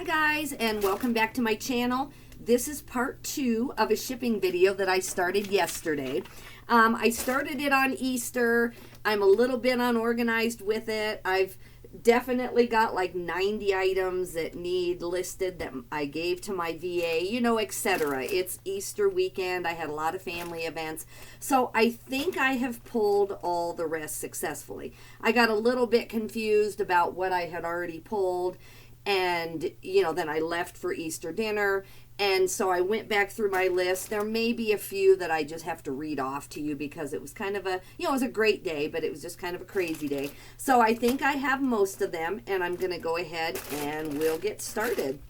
guys, and welcome back to my channel. This is part 2 of a shipping video that I started yesterday. I started it on Easter. I'm a little bit unorganized with it. I've definitely got like 90 items that need listed that I gave to my VA, you know, etc. It's Easter weekend. I had a lot of family events. So I think I have pulled all the rest successfully. I got a little bit confused about what I had already pulled. And, you know, then I left for Easter dinner. And so I went back through my list. There may be a few that I just have to read off to you because it was kind of a, you know, it was a great day, but it was just kind of a crazy day. So I think I have most of them, and I'm going to go ahead and we'll get started.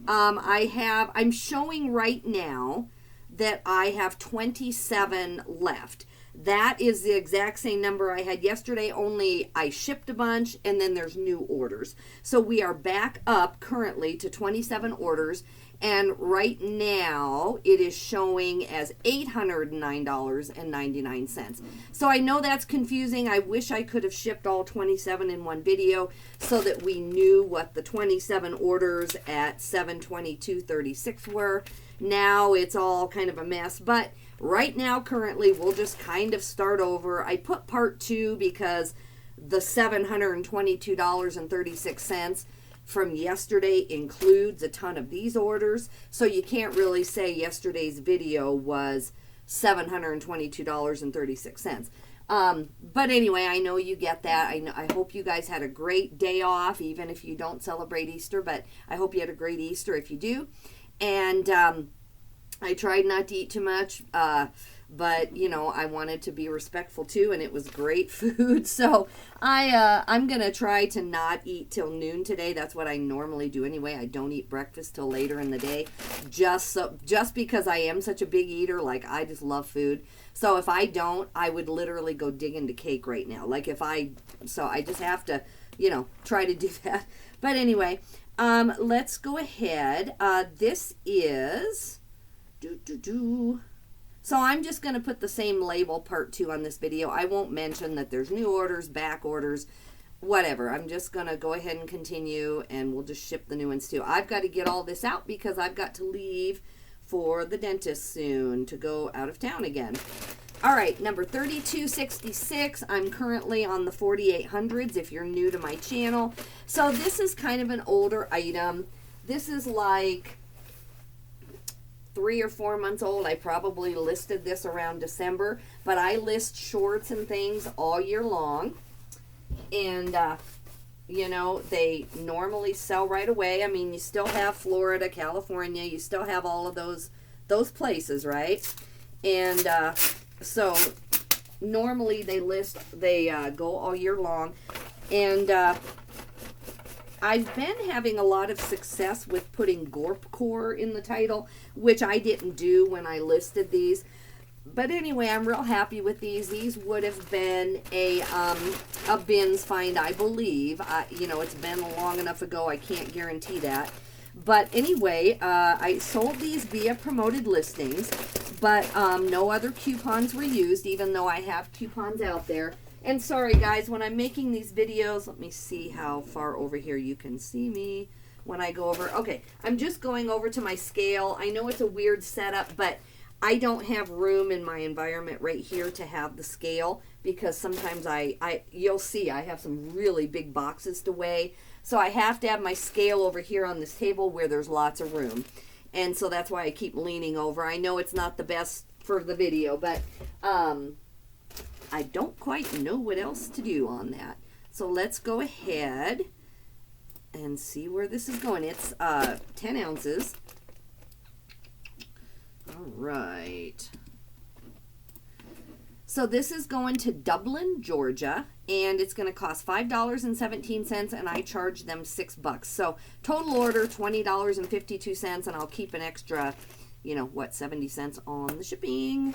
I'm showing right now that I have 27 left. That is the exact same number I had yesterday, only I shipped a bunch and then there's new orders. So we are back up currently to 27 orders, and right now it is showing as $809.99. So I know that's confusing. I wish I could have shipped all 27 in one video so that we knew what the 27 orders at $722.36 were. Now it's all kind of a mess, but right now, currently, we'll just kind of start over. I put part 2 because the $722.36 from yesterday includes a ton of these orders. So you can't really say yesterday's video was $722.36. But anyway, I know you get that. I hope you guys had a great day off, even if you don't celebrate Easter, but I hope you had a great Easter if you do. And I tried not to eat too much, but, you know, I wanted to be respectful too, and it was great food. So I'm going to try to not eat till noon today. That's what I normally do anyway. I don't eat breakfast till later in the day, just because I am such a big eater. Like, I just love food. So if I don't, I would literally go dig into cake right now. Like, so I just have to, you know, try to do that. But anyway, let's go ahead. This is... So I'm just going to put the same label, part 2, on this video. I won't mention that there's new orders, back orders, whatever. I'm just going to go ahead and continue, and we'll just ship the new ones too. I've got to get all this out because I've got to leave for the dentist soon to go out of town again. All right, number 3266. I'm currently on the 4800s if you're new to my channel. So this is kind of an older item. This is like 3 or 4 months old. I probably listed this around December, but I list shorts and things all year long. And, you know, they normally sell right away. I mean, you still have Florida, California, you still have all of those places, right? And so normally they go all year long. And I've been having a lot of success with putting Gorpcore in the title, which I didn't do when I listed these. But anyway, I'm real happy with these. These would have been a bins find, I believe. You know, it's been long enough ago, I can't guarantee that. But anyway, I sold these via promoted listings, but no other coupons were used, even though I have coupons out there. And sorry guys, when I'm making these videos, let me see how far over here you can see me when I go over. Okay, I'm just going over to my scale. I know it's a weird setup, but I don't have room in my environment right here to have the scale because sometimes you'll see I have some really big boxes to weigh. So I have to have my scale over here on this table where there's lots of room. And so that's why I keep leaning over. I know it's not the best for the video, but I don't quite know what else to do on that. So let's go ahead and see where this is going. It's 10 ounces. All right. So this is going to Dublin, Georgia, and it's going to cost $5.17, and I charge them $6. So total order $20.52, and I'll keep an extra, you know, what, 70 cents on the shipping.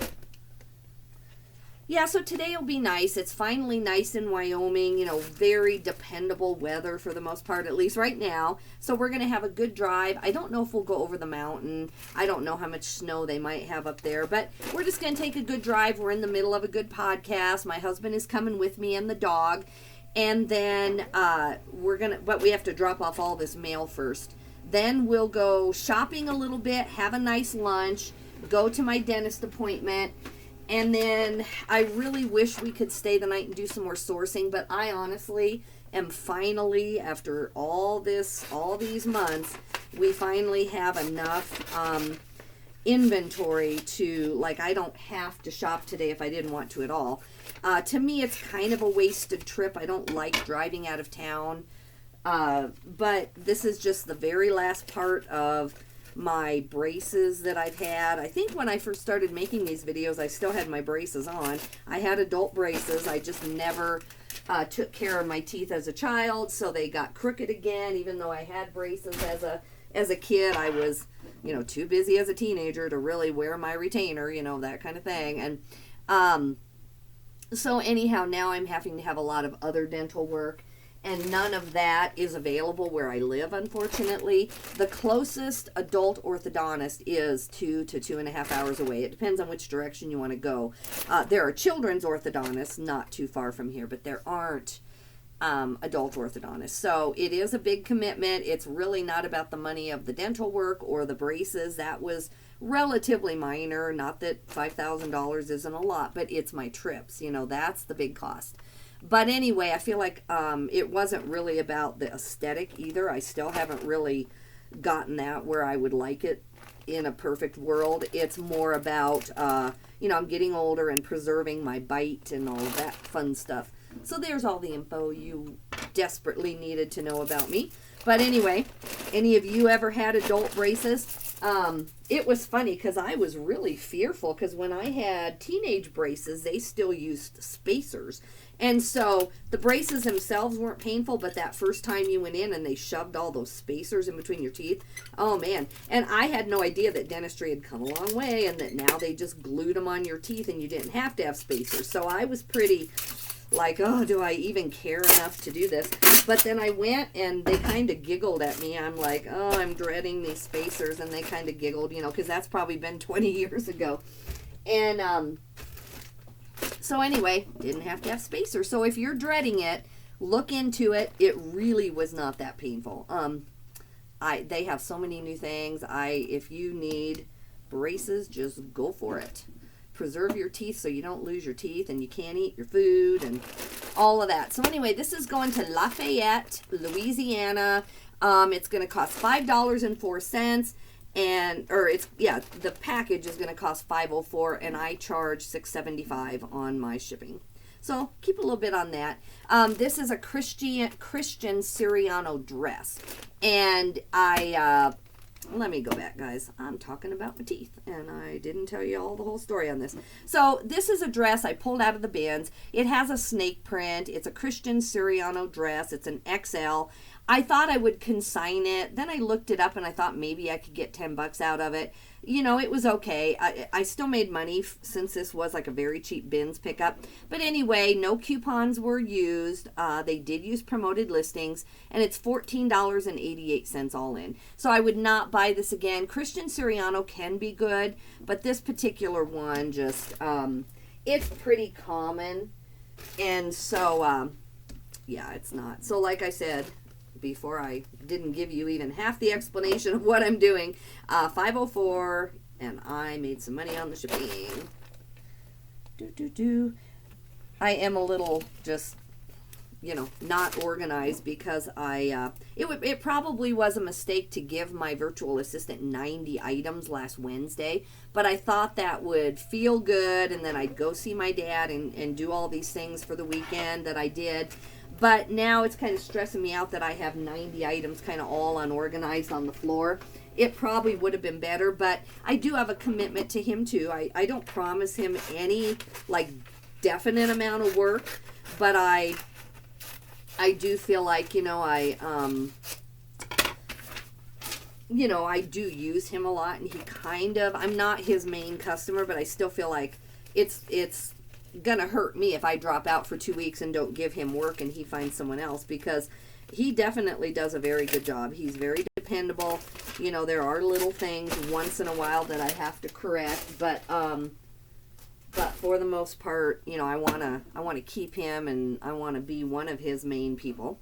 Yeah, so today will be nice. It's finally nice in Wyoming, you know, very dependable weather for the most part, at least right now. So we're going to have a good drive. I don't know if we'll go over the mountain. I don't know how much snow they might have up there, but we're just going to take a good drive. We're in the middle of a good podcast. My husband is coming with me and the dog. And then but we have to drop off all this mail first. Then we'll go shopping a little bit, have a nice lunch, go to my dentist appointment, and then I really wish we could stay the night and do some more sourcing, but I honestly am finally, after all these months, we finally have enough inventory to, like, I don't have to shop today if I didn't want to at all. To me, it's kind of a wasted trip. I don't like driving out of town. But this is just the very last part of my braces that I've had. I think when I first started making these videos, I still had my braces on. I had adult braces. I just never took care of my teeth as a child, so they got crooked again. Even though I had braces as a kid, I was, too busy as a teenager to really wear my retainer, that kind of thing. And so anyhow, now I'm having to have a lot of other dental work, and none of that is available where I live, unfortunately. The closest adult orthodontist is 2 to 2.5 hours away. It depends on which direction you want to go. There are children's orthodontists not too far from here, but there aren't adult orthodontists. So it is a big commitment. It's really not about the money of the dental work or the braces. That was relatively minor. Not that $5,000 isn't a lot, but it's my trips. That's the big cost. But anyway, I feel like it wasn't really about the aesthetic either. I still haven't really gotten that where I would like it in a perfect world. It's more about, I'm getting older and preserving my bite and all of that fun stuff. So there's all the info you desperately needed to know about me. But anyway, any of you ever had adult braces? It was funny because I was really fearful because when I had teenage braces, they still used spacers. And so the braces themselves weren't painful, but that first time you went in and they shoved all those spacers in between your teeth, oh man. And I had no idea that dentistry had come a long way and that now they just glued them on your teeth and you didn't have to have spacers. So I was pretty like, oh, do I even care enough to do this? But then I went and they kind of giggled at me. I'm like, oh, I'm dreading these spacers. And they kind of giggled, because that's probably been 20 years ago. And so anyway, didn't have to have spacers. So if you're dreading it, look into it. It really was not that painful. They have so many new things. If you need braces, just go for it. Preserve your teeth so you don't lose your teeth and you can't eat your food and all of that. So anyway, this is going to Lafayette, Louisiana. It's going to cost $5.04 the package is going to cost $5.04 and I charge $6.75 on my shipping. So keep a little bit on that. This is a Christian Siriano dress, and let me go back, guys. I'm talking about my teeth, and I didn't tell you all the whole story on this. So this is a dress I pulled out of the bins. It has a snake print. It's a Christian Siriano dress. It's an XL. I thought I would consign it. Then I looked it up, and I thought maybe I could get $10 out of it. It was okay. I still made money since this was like a very cheap bins pickup. But anyway, no coupons were used. They did use promoted listings, and it's $14.88 all in. So I would not buy this again. Christian Siriano can be good, but this particular one just, it's pretty common. And so, yeah, it's not. So like I said before, I didn't give you even half the explanation of what I'm doing. $5.04, and I made some money on the shipping. I am a little just, not organized because it probably was a mistake to give my virtual assistant 90 items last Wednesday, but I thought that would feel good, and then I'd go see my dad and do all these things for the weekend that I did. But now it's kind of stressing me out that I have 90 items kind of all unorganized on the floor. It probably would have been better, but I do have a commitment to him too. I don't promise him any definite amount of work, but I do feel like, I do use him a lot, and I'm not his main customer, but I still feel like it's gonna hurt me if I drop out for 2 weeks and don't give him work and he finds someone else, because he definitely does a very good job. He's very dependable. There are little things once in a while that I have to correct, but for the most part, I want to keep him, and I want to be one of his main people.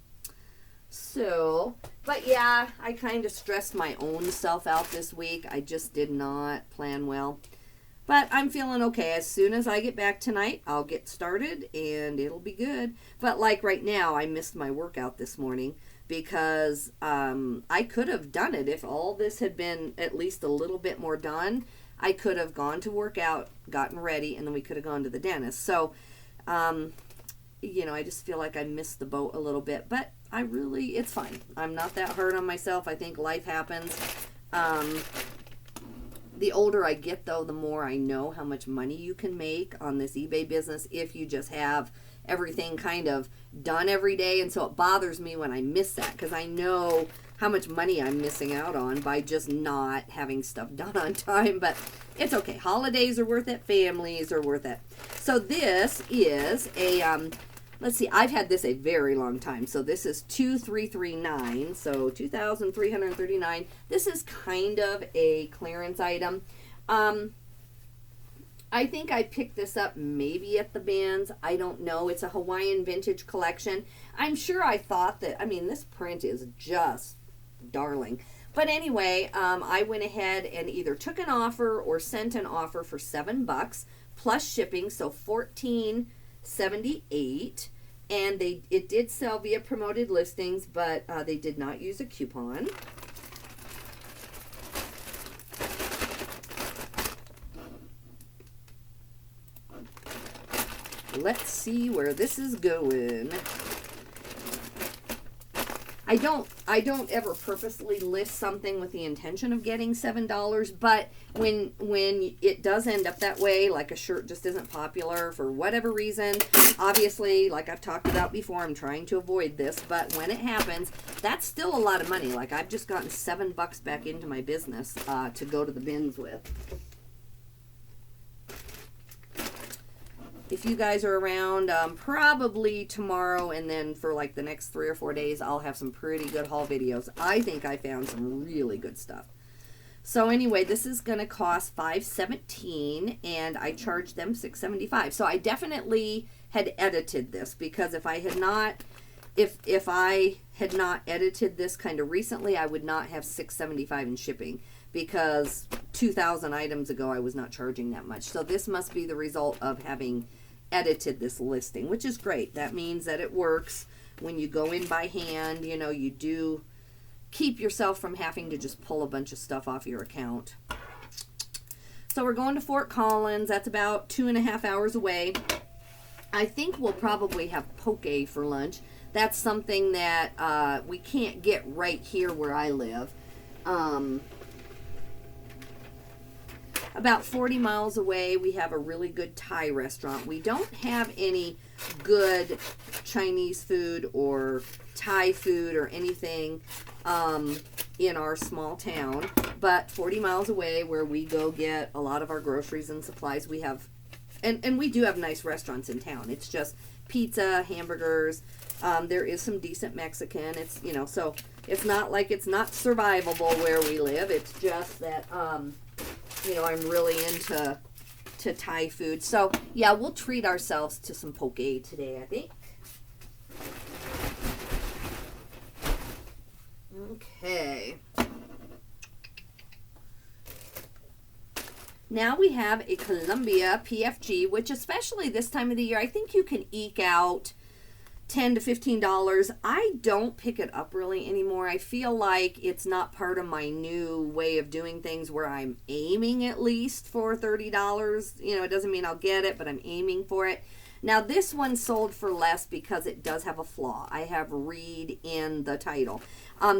So, But yeah, I kind of stressed my own self out this week. I just did not plan well. But I'm feeling okay. As soon as I get back tonight, I'll get started and it'll be good. But like right now, I missed my workout this morning because I could have done it if all this had been at least a little bit more done. I could have gone to work out, gotten ready, and then we could have gone to the dentist. So, you know, I just feel like I missed the boat a little bit. But it's fine. I'm not that hard on myself. I think life happens. The older I get, though, the more I know how much money you can make on this eBay business if you just have everything kind of done every day. And so it bothers me when I miss that because I know how much money I'm missing out on by just not having stuff done on time. But it's okay. Holidays are worth it. Families are worth it. So this is a, let's see, I've had this a very long time. So this is 2339, so 2,339. This is kind of a clearance item. I think I picked this up maybe at the Bands. I don't know. It's a Hawaiian vintage collection. I'm sure I thought that, I mean, this print is just darling. But anyway, I went ahead and either took an offer or sent an offer for $7 plus shipping, so $14.78. And it did sell via promoted listings, but they did not use a coupon. Let's see where this is going. I don't ever purposely list something with the intention of getting $7, but when it does end up that way, like a shirt just isn't popular for whatever reason, obviously, like I've talked about before, I'm trying to avoid this, but when it happens, that's still a lot of money. Like I've just gotten $7 back into my business to go to the bins with. If you guys are around, probably tomorrow and then for like the next 3 or 4 days, I'll have some pretty good haul videos. I think I found some really good stuff. So anyway, this is going to cost $5.17 and I charged them $6.75. So I definitely had edited this because if I had not edited this kind of recently, I would not have $6.75 in shipping because 2,000 items ago I was not charging that much. So this must be the result of having edited this listing, which is great. That means that it works. When you go in by hand, you know, you do keep yourself from having to just pull a bunch of stuff off your account. So we're going to Fort Collins. That's about 2.5 hours away. I think we'll probably have poke for lunch. That's something that we can't get right here where I live. About 40 miles away, we have a really good Thai restaurant. We don't have any good Chinese food or Thai food or anything in our small town. But 40 miles away where we go get a lot of our groceries and supplies, we have, and we do have nice restaurants in town. It's just pizza, hamburgers. There is some decent Mexican. It's, you know, so it's not like it's not survivable where we live. It's just that, you know, I'm really into Thai food. So, yeah, we'll treat ourselves to some poke today, I think. Okay. Now we have a Columbia PFG, which especially this time of the year, I think you can eke out $10 to $15. I don't pick it up really anymore. I feel like it's not part of my new way of doing things where I'm aiming at least for $30. You know, it doesn't mean I'll get it, but I'm aiming for it. Now this one sold for less because it does have a flaw. I have read in the title.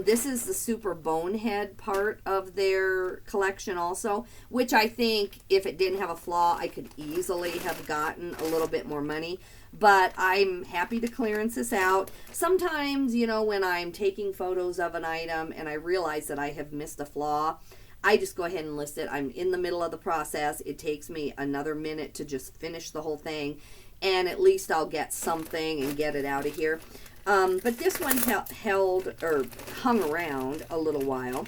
This is the super bonehead part of their collection also, which I think if it didn't have a flaw, I could easily have gotten a little bit more money. But I'm happy to clearance this out. Sometimes, you know, when I'm taking photos of an item and I realize that I have missed a flaw, I just go ahead and list it. I'm in the middle of the process. It takes me another minute to just finish the whole thing. And at least I'll get something and get it out of here. But this one hung around a little while.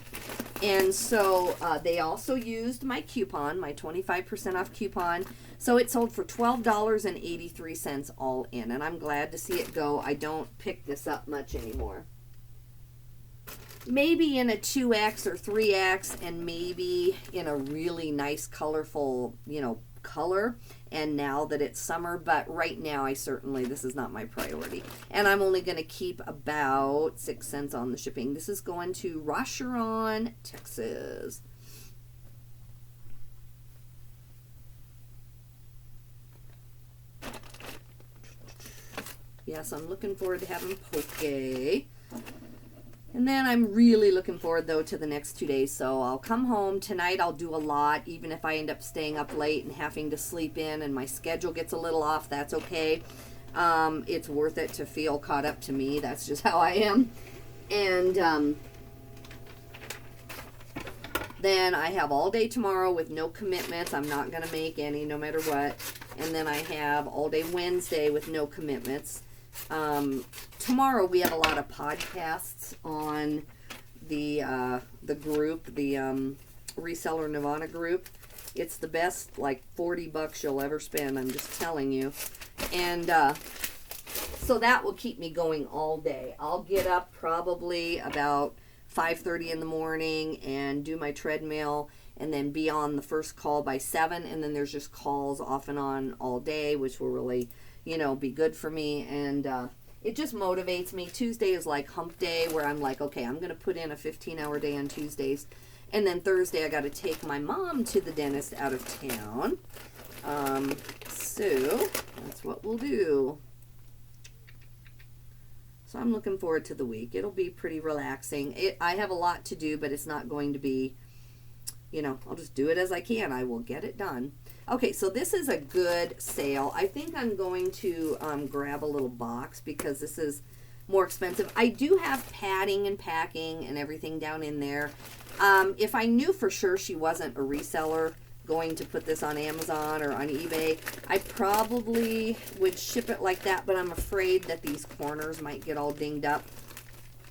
And so they also used my coupon, my 25% off coupon. So it sold for $12.83 all in. And I'm glad to see it go. I don't pick this up much anymore. maybe in a 2X or 3X, and maybe in a really nice colorful, you know, color. And now that it's summer, but right now this is not my priority. And I'm only going to keep about 6 cents on the shipping. This is going to Rocheron, Texas. Yes, I'm looking forward to having poke. And then I'm really looking forward, though, to the next 2 days. So I'll come home. Tonight I'll do a lot, even if I end up staying up late and having to sleep in and my schedule gets a little off, that's okay. It's worth it to feel caught up to me. That's just how I am. And then I have all day tomorrow with no commitments. I'm not going to make any no matter what. And then I have all day Wednesday with no commitments. Tomorrow we have a lot of podcasts on the group, the Reseller Nirvana group. It's the best, like, $40 you'll ever spend, I'm just telling you. And so that will keep me going all day. I'll get up probably about 5:30 in the morning and do my treadmill and then be on the first call by 7, and then there's just calls off and on all day, which will really, you know, be good for me. And it just motivates me. Tuesday is like hump day, where I'm like, okay, I'm going to put in a 15-hour day on Tuesdays. And then Thursday I got to take my mom to the dentist out of town. So that's what we'll do. So I'm looking forward to the week. It'll be pretty relaxing. I have a lot to do, but it's not going to be, you know, I'll just do it as I can. I will get it done. Okay, so this is a good sale. I think I'm going to grab a little box because this is more expensive. I do have padding and packing and everything down in there. If I knew for sure she wasn't a reseller going to put this on Amazon or on eBay, I probably would ship it like that, but I'm afraid that these corners might get all dinged up.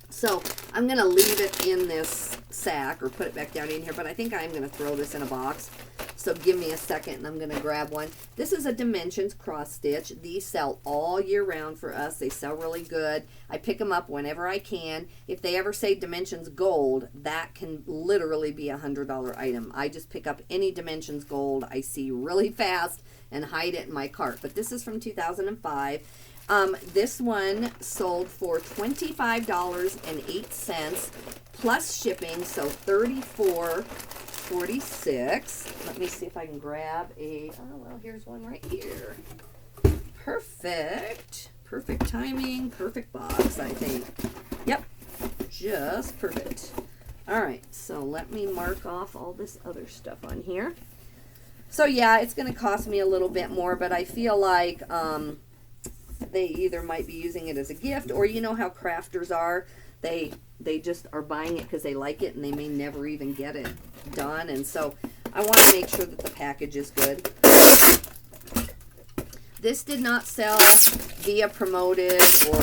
So I'm going to leave it in this sack or put it back down in here, but I think I'm going to throw this in a box. So give me a second and I'm going to grab one. This is a Dimensions cross stitch. These sell all year round for us. They sell really good. I pick them up whenever I can. If they ever say Dimensions Gold, that can literally be a $100 item. I just pick up any Dimensions Gold I see really fast and hide it in my cart. But this is from 2005. This one sold for $25.08 plus shipping, so $34.46. Let me see if I can grab a, oh, well, here's one right here. Perfect. Perfect timing, perfect box, I think. Yep, just perfect. All right, so let me mark off all this other stuff on here. So yeah, it's going to cost me a little bit more, but I feel like they either might be using it as a gift, or you know how crafters are. They just are buying it because they like it and they may never even get it done. And so I want to make sure that the package is good. This did not sell via Promoted or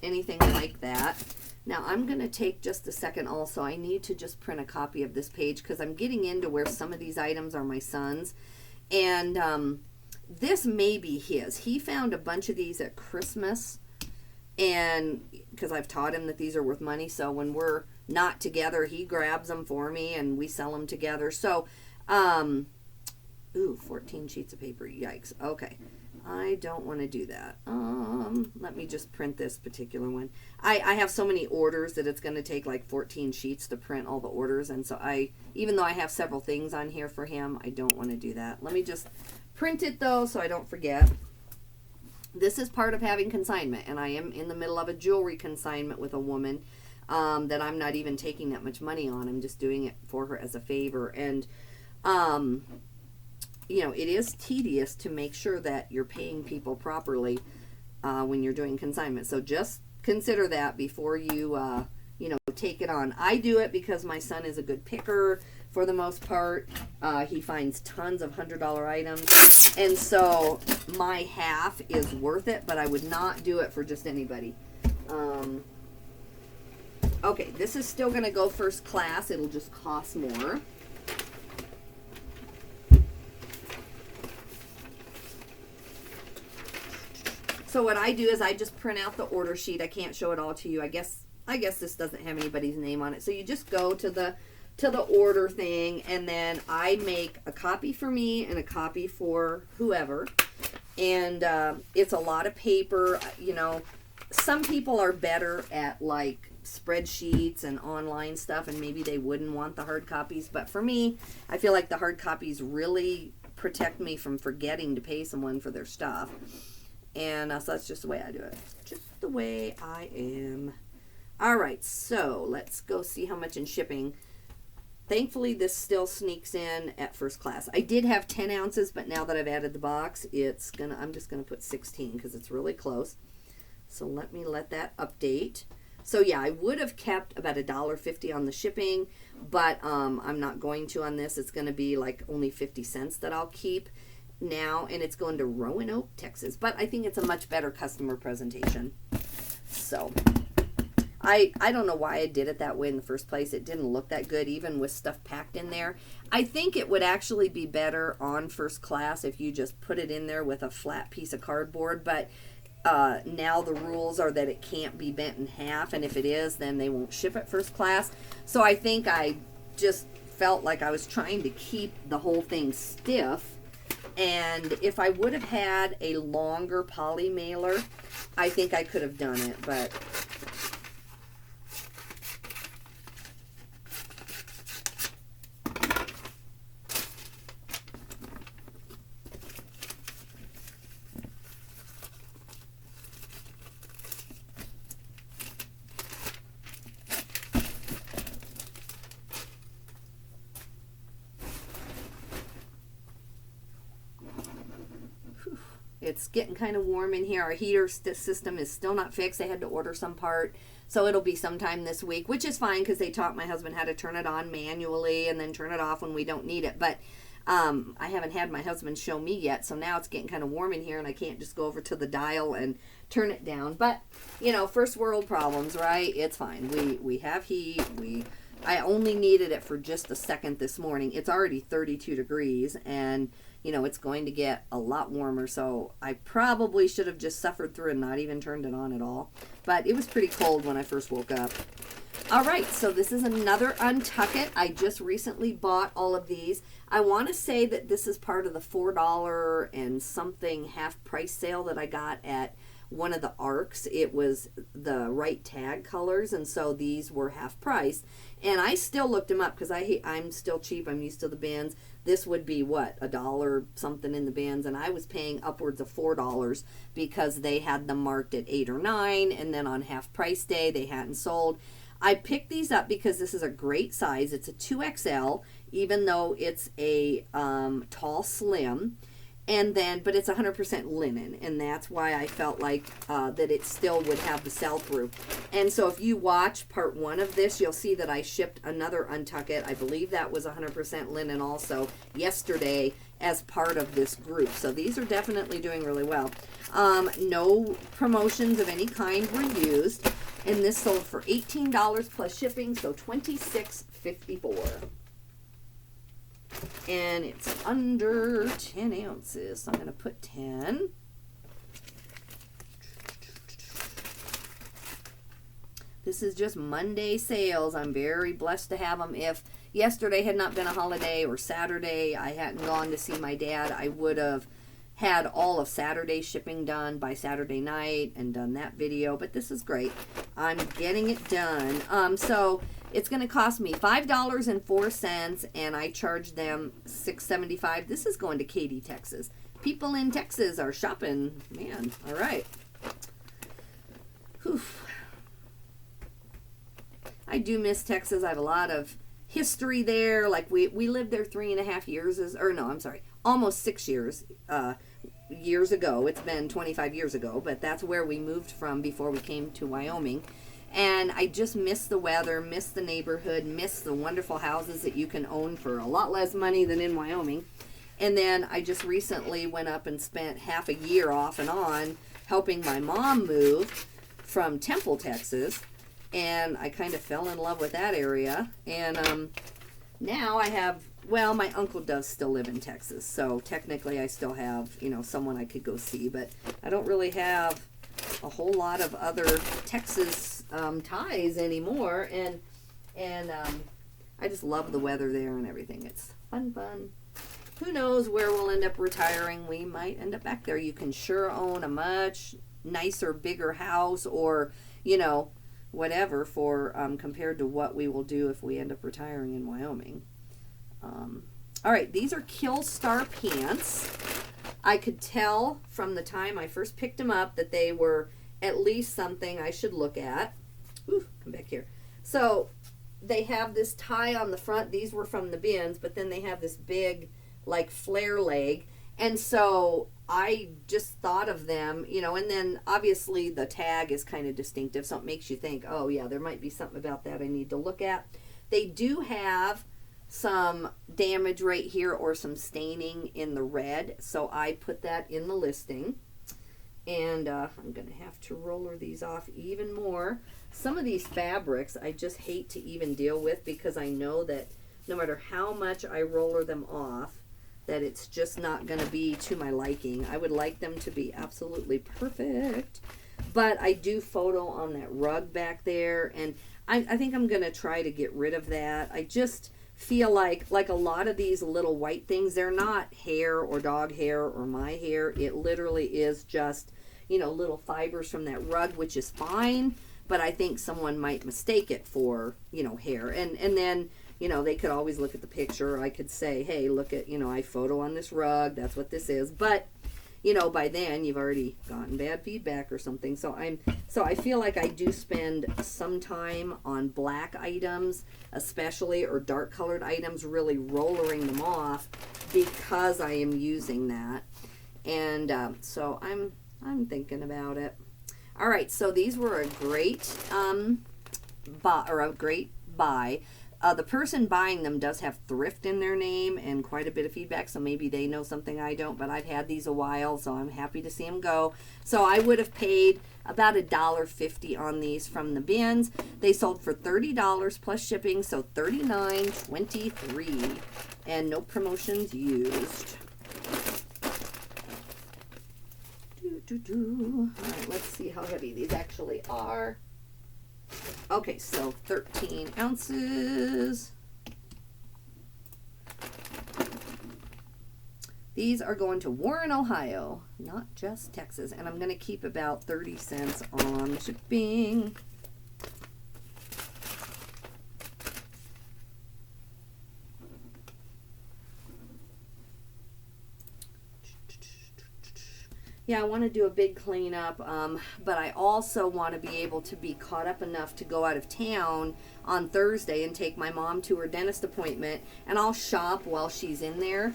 anything like that. Now I'm going to take just a second also. I need to just print a copy of this page because I'm getting into where some of these items are my son's. And this may be his. He found a bunch of these at Christmas, and because I've taught him that these are worth money, so when we're not together, he grabs them for me and we sell them together. So, ooh, 14 sheets of paper. Yikes. Okay. I don't want to do that. Let me just print this particular one. I have so many orders that it's going to take like 14 sheets to print all the orders, and so even though I have several things on here for him, I don't want to do that. Let me just print it though so I don't forget. This is part of having consignment, and I am in the middle of a jewelry consignment with a woman that I'm not even taking that much money on. I'm just doing it for her as a favor. And you know, it is tedious to make sure that you're paying people properly when you're doing consignment. So just consider that before you you know, take it on. I do it because my son is a good picker for the most part. He finds tons of $100 items, and so my half is worth it, but I would not do it for just anybody. Okay, this is still going to go first class. It'll just cost more. So what I do is I just print out the order sheet. I can't show it all to you. I guess I guess this doesn't have anybody's name on it. So you just go to the order thing, and then I make a copy for me and a copy for whoever. And it's a lot of paper. You know, some people are better at like spreadsheets and online stuff, and maybe they wouldn't want the hard copies. But for me, I feel like the hard copies really protect me from forgetting to pay someone for their stuff. And so that's just the way I do it. Just the way I am. All right, so let's go see how much in shipping. Thankfully, this still sneaks in at first class. I did have 10 ounces, but now that I've added the box, I'm just gonna put 16 because it's really close. So let that update. So yeah, I would have kept about $1.50 on the shipping, but I'm not going to on this. It's gonna be like only 50 cents that I'll keep now, and it's going to Roanoke, Texas. But I think it's a much better customer presentation. So I don't know why I did it that way in the first place. It didn't look that good, even with stuff packed in there. I think it would actually be better on first class if you just put it in there with a flat piece of cardboard. But now the rules are that it can't be bent in half, and if it is, then they won't ship it first class. So I think I just felt like I was trying to keep the whole thing stiff. And if I would have had a longer poly mailer, I think I could have done it, but it's getting kind of warm in here. Our heater system is still not fixed. I had to order some part, so it'll be sometime this week, which is fine because they taught my husband how to turn it on manually and then turn it off when we don't need it. But I haven't had my husband show me yet, so now it's getting kind of warm in here, and I can't just go over to the dial and turn it down. But, you know, first world problems, right? It's fine. We have heat. I only needed it for just a second this morning. It's already 32 degrees, and you know, it's going to get a lot warmer, so I probably should have just suffered through and not even turned it on at all. But it was pretty cold when I first woke up. All right, so this is another Untuck It. I just recently bought all of these. I want to say that this is part of the $4 and something half price sale that I got at one of the ARCs. It was the right tag colors, and so these were half price. And I still looked them up because I'm still cheap. I'm used to the bins. This would be what, $1 something in the bins, and I was paying upwards of $4 because they had them marked at 8 or 9, and then on half price day they hadn't sold. I picked these up because this is a great size. It's a 2XL, even though it's a tall slim. And then, but it's 100% linen, and that's why I felt like that it still would have the sell-through. And so if you watch part 1 of this, you'll see that I shipped another Untuck It. I believe that was 100% linen also yesterday as part of this group. So these are definitely doing really well. No promotions of any kind were used, and this sold for $18 plus shipping, so $26.54. And it's under 10 ounces, so I'm going to put 10. This is just Monday sales. I'm very blessed to have them. If yesterday had not been a holiday or Saturday, I hadn't gone to see my dad, I would have had all of Saturday shipping done by Saturday night and done that video, but this is great. I'm getting it done. So it's going to cost me $5.04, and I charge them $6.75. This is going to Katy, Texas. People in Texas are shopping. Man, all right. Whew. I do miss Texas. I have a lot of history there. Like we lived there 3.5 years, almost 6 years. Years ago. It's been 25 years ago, but that's where we moved from before we came to Wyoming. And I just miss the weather, miss the neighborhood, miss the wonderful houses that you can own for a lot less money than in Wyoming. And then I just recently went up and spent half a year off and on helping my mom move from Temple, Texas. And I kind of fell in love with that area. And now I have, well, my uncle does still live in Texas. So technically I still have, someone I could go see. But I don't really have a whole lot of other Texas ties anymore, and I just love the weather there and everything. It's fun. Who knows where we'll end up retiring? We might end up back there. You can sure own a much nicer, bigger house, or whatever for compared to what we will do if we end up retiring in Wyoming. All right, these are Killstar pants. I could tell from the time I first picked them up that they were at least something I should look at. Ooh, come back here. So they have this tie on the front. These were from the bins, but then they have this big like flare leg. And so I just thought of them, and then obviously the tag is kind of distinctive, so it makes you think, oh yeah, there might be something about that I need to look at. They do have some damage right here or some staining in the red, so I put that in the listing. And I'm going to have to roller these off even more. Some of these fabrics I just hate to even deal with because I know that no matter how much I roller them off, that it's just not going to be to my liking. I would like them to be absolutely perfect. But I do photo on that rug back there, and I think I'm going to try to get rid of that. I just feel like a lot of these little white things, they're not hair or dog hair or my hair. It literally is just, little fibers from that rug, which is fine. But I think someone might mistake it for, hair. And then, they could always look at the picture. I could say, hey, look at, I photo on this rug. That's what this is. But, by then you've already gotten bad feedback or something. So I feel like I do spend some time on black items, especially, or dark colored items, really rollering them off because I am using that. And so I'm thinking about it. All right, so these were a great buy. The person buying them does have thrift in their name and quite a bit of feedback, so maybe they know something I don't, but I've had these a while, so I'm happy to see them go. So I would have paid about $1.50 on these from the bins. They sold for $30 plus shipping, so $39.23, and no promotions used. All right, let's see how heavy these actually are. Okay, so 13 ounces. These are going to Warren, Ohio, not just Texas. And I'm going to keep about 30 cents on shipping. Yeah, I want to do a big cleanup, but I also want to be able to be caught up enough to go out of town on Thursday and take my mom to her dentist appointment, and I'll shop while she's in there.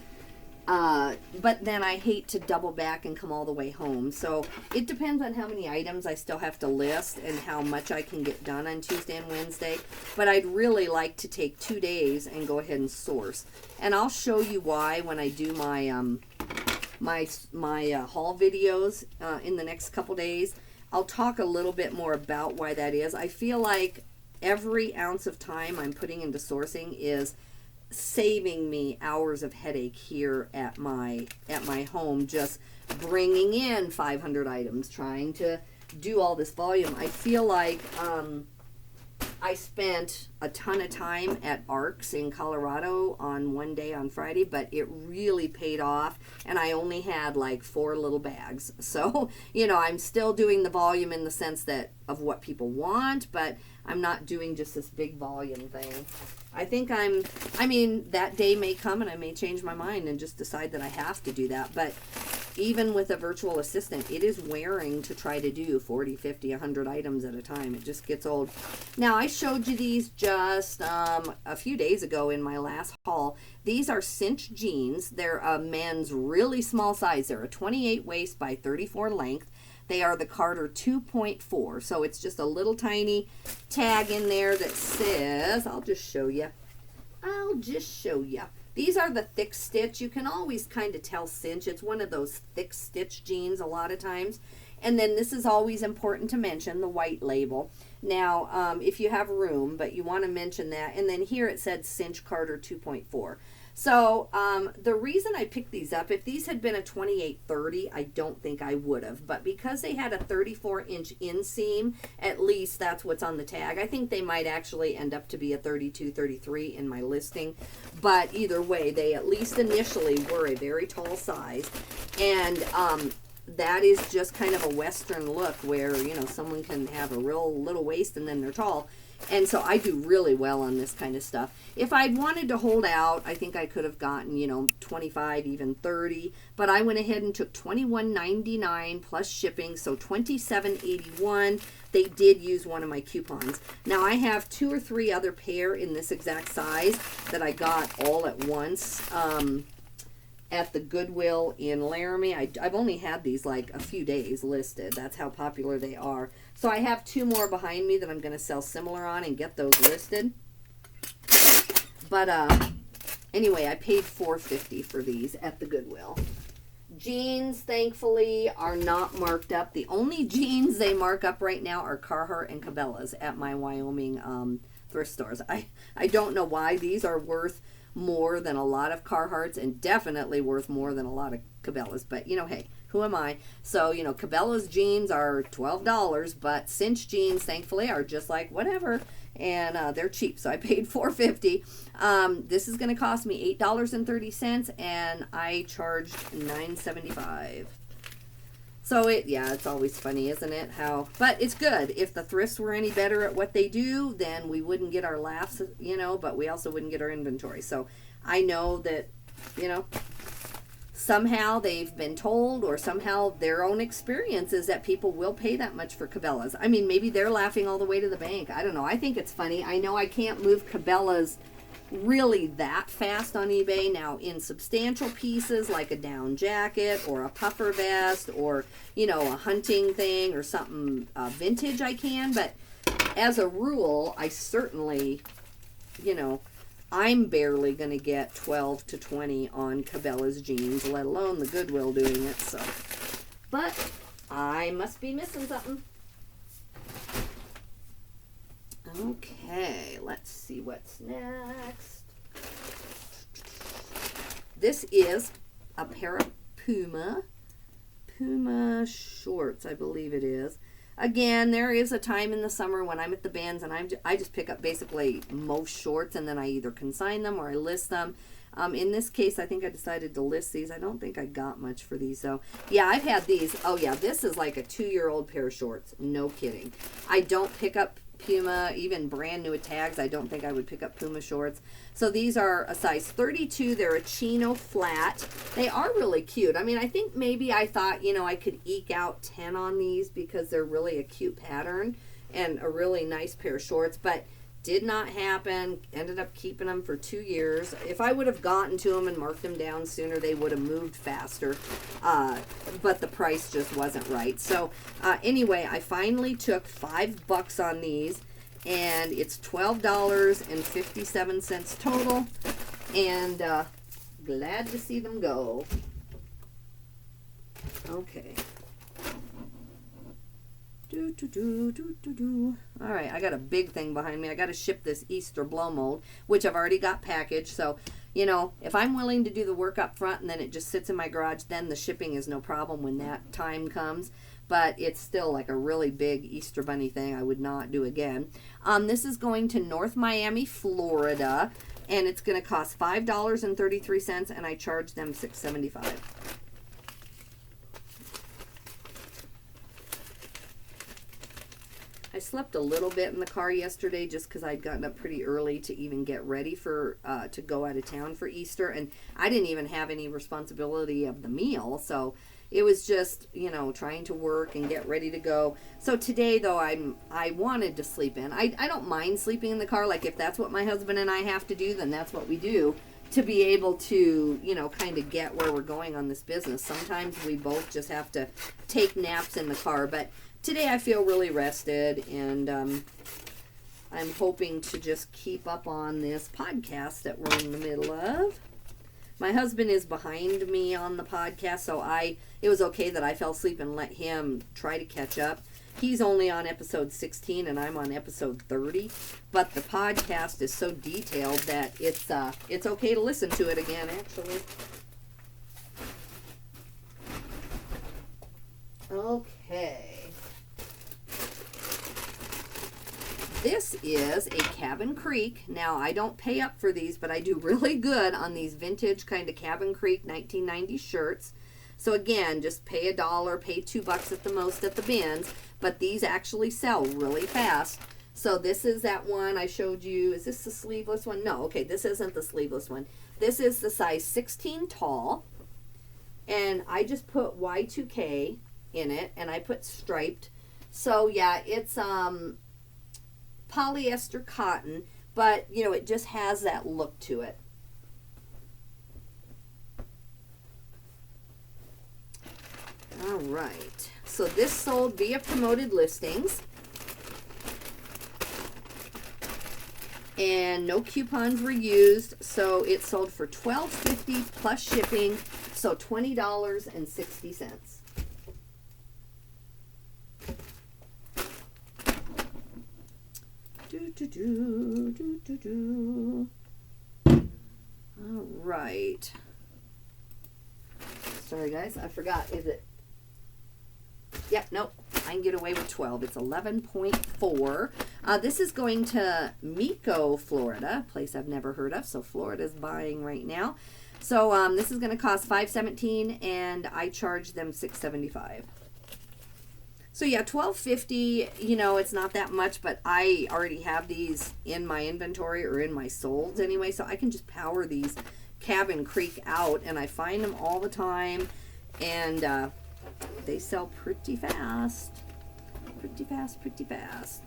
But then I hate to double back and come all the way home. So it depends on how many items I still have to list and how much I can get done on Tuesday and Wednesday. But I'd really like to take 2 days and go ahead and source. And I'll show you why when I do my haul videos in the next couple days. I'll talk a little bit more about why that is. I feel like every ounce of time I'm putting into sourcing is saving me hours of headache here at my home, just bringing in 500 items, trying to do all this volume. I feel like I spent a ton of time at ARCS in Colorado on one day on Friday, but it really paid off, and I only had like 4 little bags. So, I'm still doing the volume in the sense that of what people want, but I'm not doing just this big volume thing. I think that day may come and I may change my mind and just decide that I have to do that. But even with a virtual assistant, it is wearing to try to do 40, 50, 100 items at a time. It just gets old. Now, I showed you these just a few days ago in my last haul. These are cinch jeans. They're a men's really small size. They're a 28 waist by 34 length. They are the Carter 2.4, so it's just a little tiny tag in there that says, I'll just show you. These are the thick stitch. You can always kind of tell cinch. It's one of those thick stitch jeans a lot of times. And then this is always important to mention, the white label. Now, if you have room, but you want to mention that. And then here it said Cinch Carter 2.4. So the reason I picked these up, if these had been a 2830, I don't think I would have. But because they had a 34-inch inseam, at least that's what's on the tag. I think they might actually end up to be a 32, 33 in my listing. But either way, they at least initially were a very tall size. And that is just kind of a Western look where, you know, someone can have a real little waist and then they're tall. And so I do really well on this kind of stuff. If I'd wanted to hold out, I think I could have gotten, you know, 25, even 30. But I went ahead and took $21.99 plus shipping, so $27.81. They did use one of my coupons. Now I have 2 or 3 other pair in this exact size that I got all at once. At the Goodwill in Laramie. I've only had these like a few days listed. That's how popular they are. So I have 2 more behind me that I'm going to sell similar on and get those listed. But anyway, I paid $4.50 for these at the Goodwill. Jeans, thankfully, are not marked up. The only jeans they mark up right now are Carhartt and Cabela's at my Wyoming thrift stores. I don't know why. These are worth more than a lot of Carhartts and definitely worth more than a lot of Cabela's. But, you know, hey, who am I? So, you know, Cabela's jeans are $12, but Cinch jeans, thankfully, are just like whatever. And they're cheap, so I paid $4.50. This is going to cost me $8.30, and I charged $9.75. So it's always funny, isn't it? But it's good. If the thrifts were any better at what they do, then we wouldn't get our laughs, you know, but we also wouldn't get our inventory. So I know that, you know, somehow they've been told, or somehow their own experience is that people will pay that much for Cabela's. I mean, maybe they're laughing all the way to the bank. I don't know. I think it's funny. I know I can't move Cabela's really that fast on eBay. Now, in substantial pieces like a down jacket or a puffer vest or, you know, a hunting thing or something vintage, I can. But as a rule, I certainly, you know, I'm barely going to get 12 to 20 on Cabela's jeans, let alone the Goodwill doing it. So, but I must be missing something. Okay, let's see what's next. This is a pair of Puma shorts, I believe it is. Again, there is a time in the summer when I'm at the bands and I just pick up basically most shorts and then I either consign them or I list them. In this case, I think I decided to list these. I don't think I got much for these, though. Yeah, I've had these. Oh, yeah, this is like a 2-year-old pair of shorts. No kidding. I don't pick up Puma, even brand new tags. I don't think I would pick up Puma shorts. So these are a size 32. They're a chino flat. They are really cute. I mean, I think maybe I thought, you know, I could eke out 10 on these because they're really a cute pattern and a really nice pair of shorts, but did not happen. Ended up keeping them for 2 years. If I would have gotten to them and marked them down sooner, they would have moved faster. But the price just wasn't right. So anyway, I finally took $5 on these, and it's $12.57 total. And glad to see them go. Okay. All right, I got a big thing behind me. I got to ship this Easter blow mold, which I've already got packaged. So, you know, if I'm willing to do the work up front and then it just sits in my garage, then the shipping is no problem when that time comes. But it's still like a really big Easter bunny thing I would not do again. This is going to North Miami, Florida, and it's going to cost $5.33, and I charge them $6.75. I slept a little bit in the car yesterday just because I'd gotten up pretty early to even get ready for to go out of town for Easter, and I didn't even have any responsibility of the meal, so it was just, you know, trying to work and get ready to go. So today, though, I wanted to sleep in. I don't mind sleeping in the car. Like, if that's what my husband and I have to do, then that's what we do to be able to, you know, kind of get where we're going on this business. Sometimes we both just have to take naps in the car, but today I feel really rested, and I'm hoping to just keep up on this podcast that we're in the middle of. My husband is behind me on the podcast, so it was okay that I fell asleep and let him try to catch up. He's only on episode 16 and I'm on episode 30, but the podcast is so detailed that it's okay to listen to it again, actually. Okay. This is a Cabin Creek. Now, I don't pay up for these, but I do really good on these vintage kind of Cabin Creek 1990 shirts. So again, just pay $1, pay $2 at the most at the bins, but these actually sell really fast. So this is that one I showed you. Is this the sleeveless one? No, okay, this isn't the sleeveless one. This is the size 16 tall, and I just put Y2K in it, and I put striped. So yeah, it's polyester cotton, but you know, it just has that look to it. All right, so this sold via promoted listings, and no coupons were used, so it sold for $12.50 plus shipping, so $20.60. All right. Sorry, guys, I forgot. Is it? Yep, nope. I can get away with 12. It's 11.4. This is going to Mico, Florida, a place I've never heard of. So Florida's buying right now. So this is going to cost $5.17, and I charge them $6.75. So yeah, $12.50, you know, it's not that much, but I already have these in my inventory or in my solds anyway, so I can just power these Cabin Creek out, and I find them all the time, and they sell pretty fast. Pretty fast, pretty fast.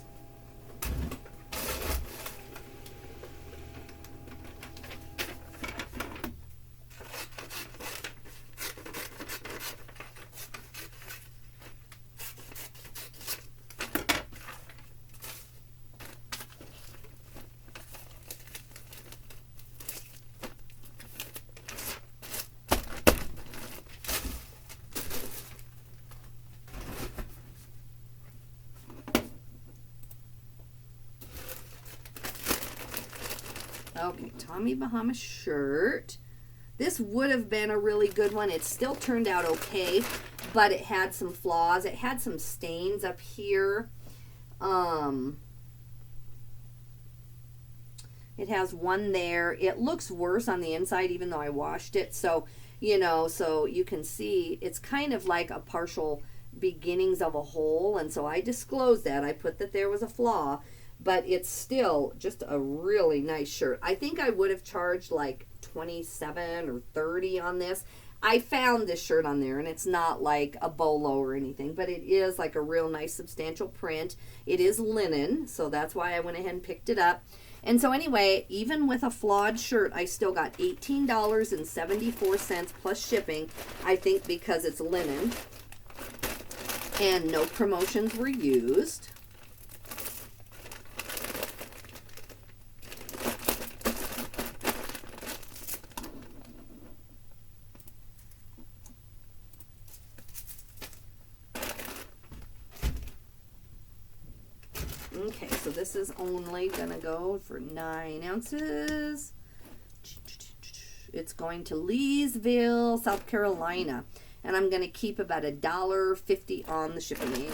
Okay, Tommy Bahama shirt. This would have been a really good one. It still turned out okay, but it had some flaws. It had some stains up here. It has one there. It looks worse on the inside even though I washed it. So, you know, so you can see it's kind of like a partial beginnings of a hole. And so I disclosed that. I put that there was a flaw. But it's still just a really nice shirt. I think I would have charged like $27 or $30 on this. I found this shirt on there, and it's not like a bolo or anything, but it is like a real nice substantial print. It is linen, so that's why I went ahead and picked it up. And so anyway, even with a flawed shirt, I still got $18.74 plus shipping, I think because it's linen. And no promotions were used. Okay, so this is only gonna go for 9 ounces. It's going to Leesville, South Carolina, and I'm gonna keep about $1.50 on the shipping.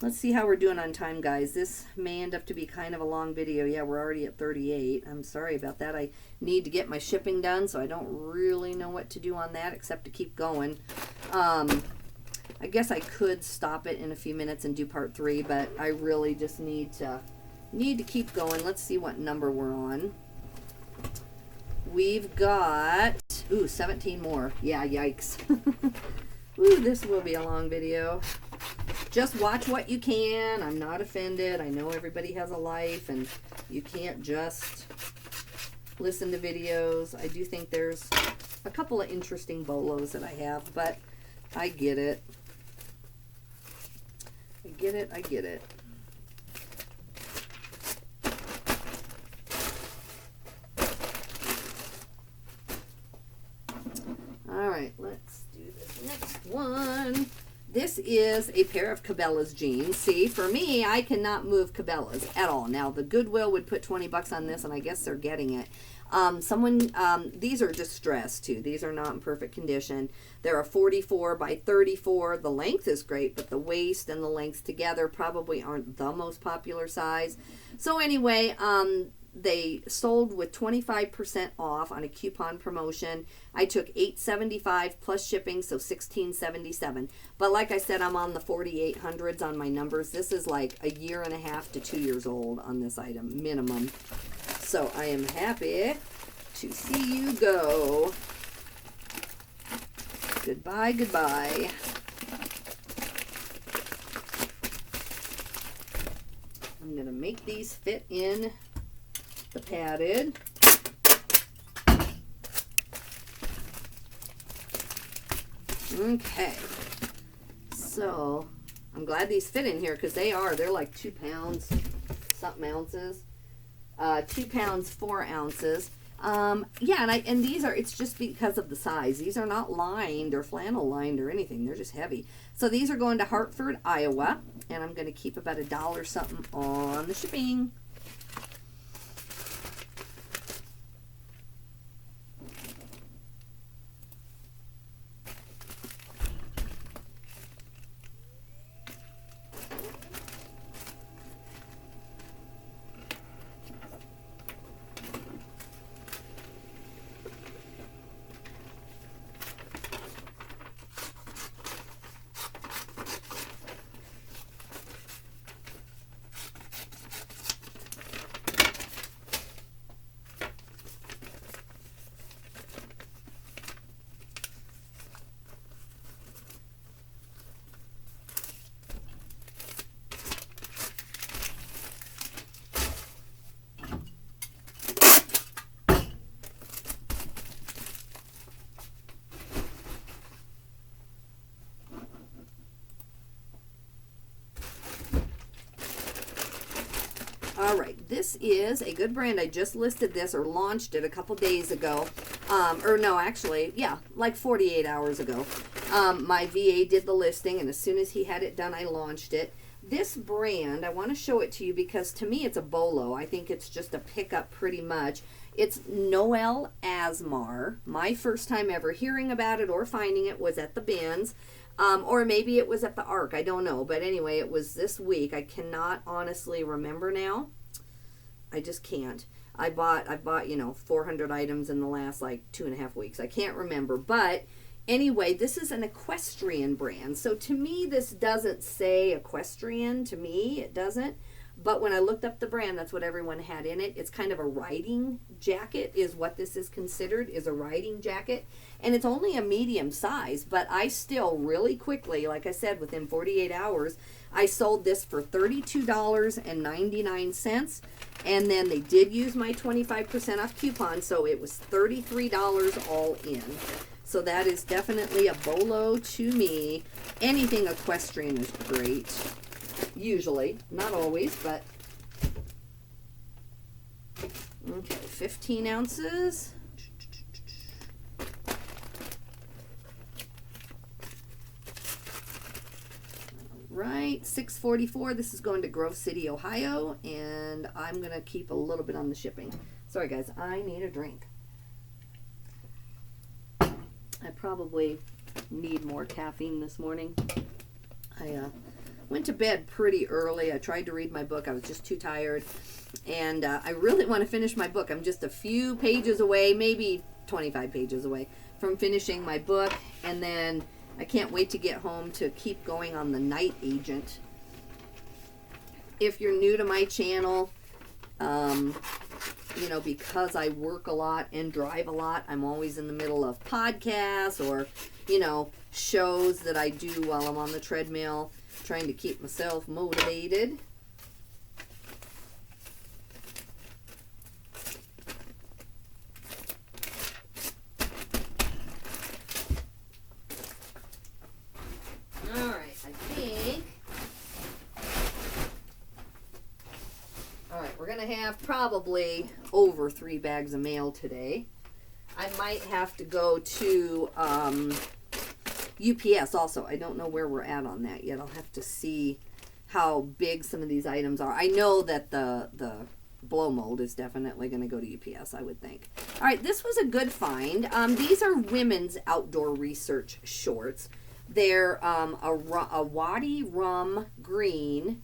Let's see how we're doing on time, guys. This may end up to be kind of a long video. Yeah, we're already at 38. I'm sorry about that. I need to get my shipping done, so I don't really know what to do on that except to keep going. I guess I could stop it in a few minutes and do part 3, but I really just need to keep going. Let's see what number we're on. We've got 17 more. Yeah, yikes. This will be a long video. Just watch what you can. I'm not offended. I know everybody has a life and you can't just listen to videos. I do think there's a couple of interesting bolos that I have, but I get it. I get it. All right, let's do this next one. this is a pair of Cabela's jeans. See, for me, I cannot move Cabela's at all. Now, the Goodwill would put 20 bucks on this, and I guess they're getting it. These are distressed too. These are not in perfect condition. They're a 44 by 34. The length is great, but the waist and the length together probably aren't the most popular size. So anyway, they sold with 25% off on a coupon promotion. I took $8.75 plus shipping, so $16.77. But like I said, I'm on the 4800s on my numbers. This is like a year and a half to 2 years old on this item, minimum. So I am happy to see you go. Goodbye, goodbye. I'm going to make these fit in the padded. Okay. So I'm glad these fit in here because they're like 2 pounds, something ounces. 2 pounds, 4 ounces. Yeah, and these are, it's just because of the size. These are not lined or flannel lined or anything. They're just heavy. So these are going to Hartford, Iowa, and I'm going to keep about $1 something on the shipping. All right, this is a good brand. I just listed this or launched it a couple days ago. Or no, actually, yeah, like 48 hours ago. My VA did the listing, and as soon as he had it done, I launched it. This brand, I want to show it to you because to me it's a bolo. I think it's just a pickup pretty much. It's Noel Asmar. My first time ever hearing about it or finding it was at the bins. Or maybe it was at the Ark. I don't know. But anyway, it was this week. I cannot honestly remember now. I just can't. I bought 400 items in the last like 2.5 weeks. I can't remember. But anyway, this is an equestrian brand. So to me, this doesn't say equestrian. To me, it doesn't. But when I looked up the brand, that's what everyone had in it. It's kind of a riding jacket is what this is considered, is a riding jacket. And it's only a medium size, but I still really quickly, like I said, within 48 hours, I sold this for $32.99. And then they did use my 25% off coupon, so it was $33 all in. So that is definitely a bolo to me. Anything equestrian is great. Usually, not always, but okay, 15 ounces. Right, $6.44. This is going to Grove City, Ohio, and I'm gonna keep a little bit on the shipping. Sorry guys, I need a drink. I probably need more caffeine this morning. I went to bed pretty early. I tried to read my book. I was just too tired. And I really want to finish my book. I'm just a few pages away, maybe 25 pages away from finishing my book. And then I can't wait to get home to keep going on The Night Agent. If you're new to my channel, because I work a lot and drive a lot, I'm always in the middle of podcasts or, shows that I do while I'm on the treadmill, trying to keep myself motivated. Have probably over 3 bags of mail today. I might have to go to UPS also. I don't know where we're at on that yet. I'll have to see how big some of these items are. I know that the blow mold is definitely going to go to UPS, I would think. All right, this was a good find. These are women's outdoor research shorts. They're a Wadi Rum green,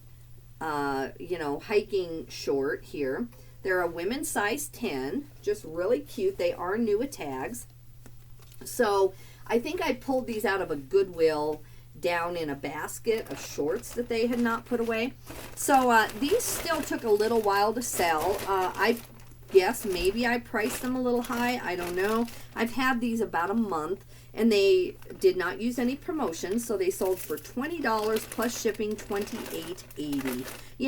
hiking short here. They're a women's size 10, just really cute. They are new at tags. So I think I pulled these out of a Goodwill down in a basket of shorts that they had not put away. So these still took a little while to sell. I guess maybe I priced them a little high. I don't know. I've had these about a month, and they did not use any promotions, so they sold for $20 plus shipping, $28.80.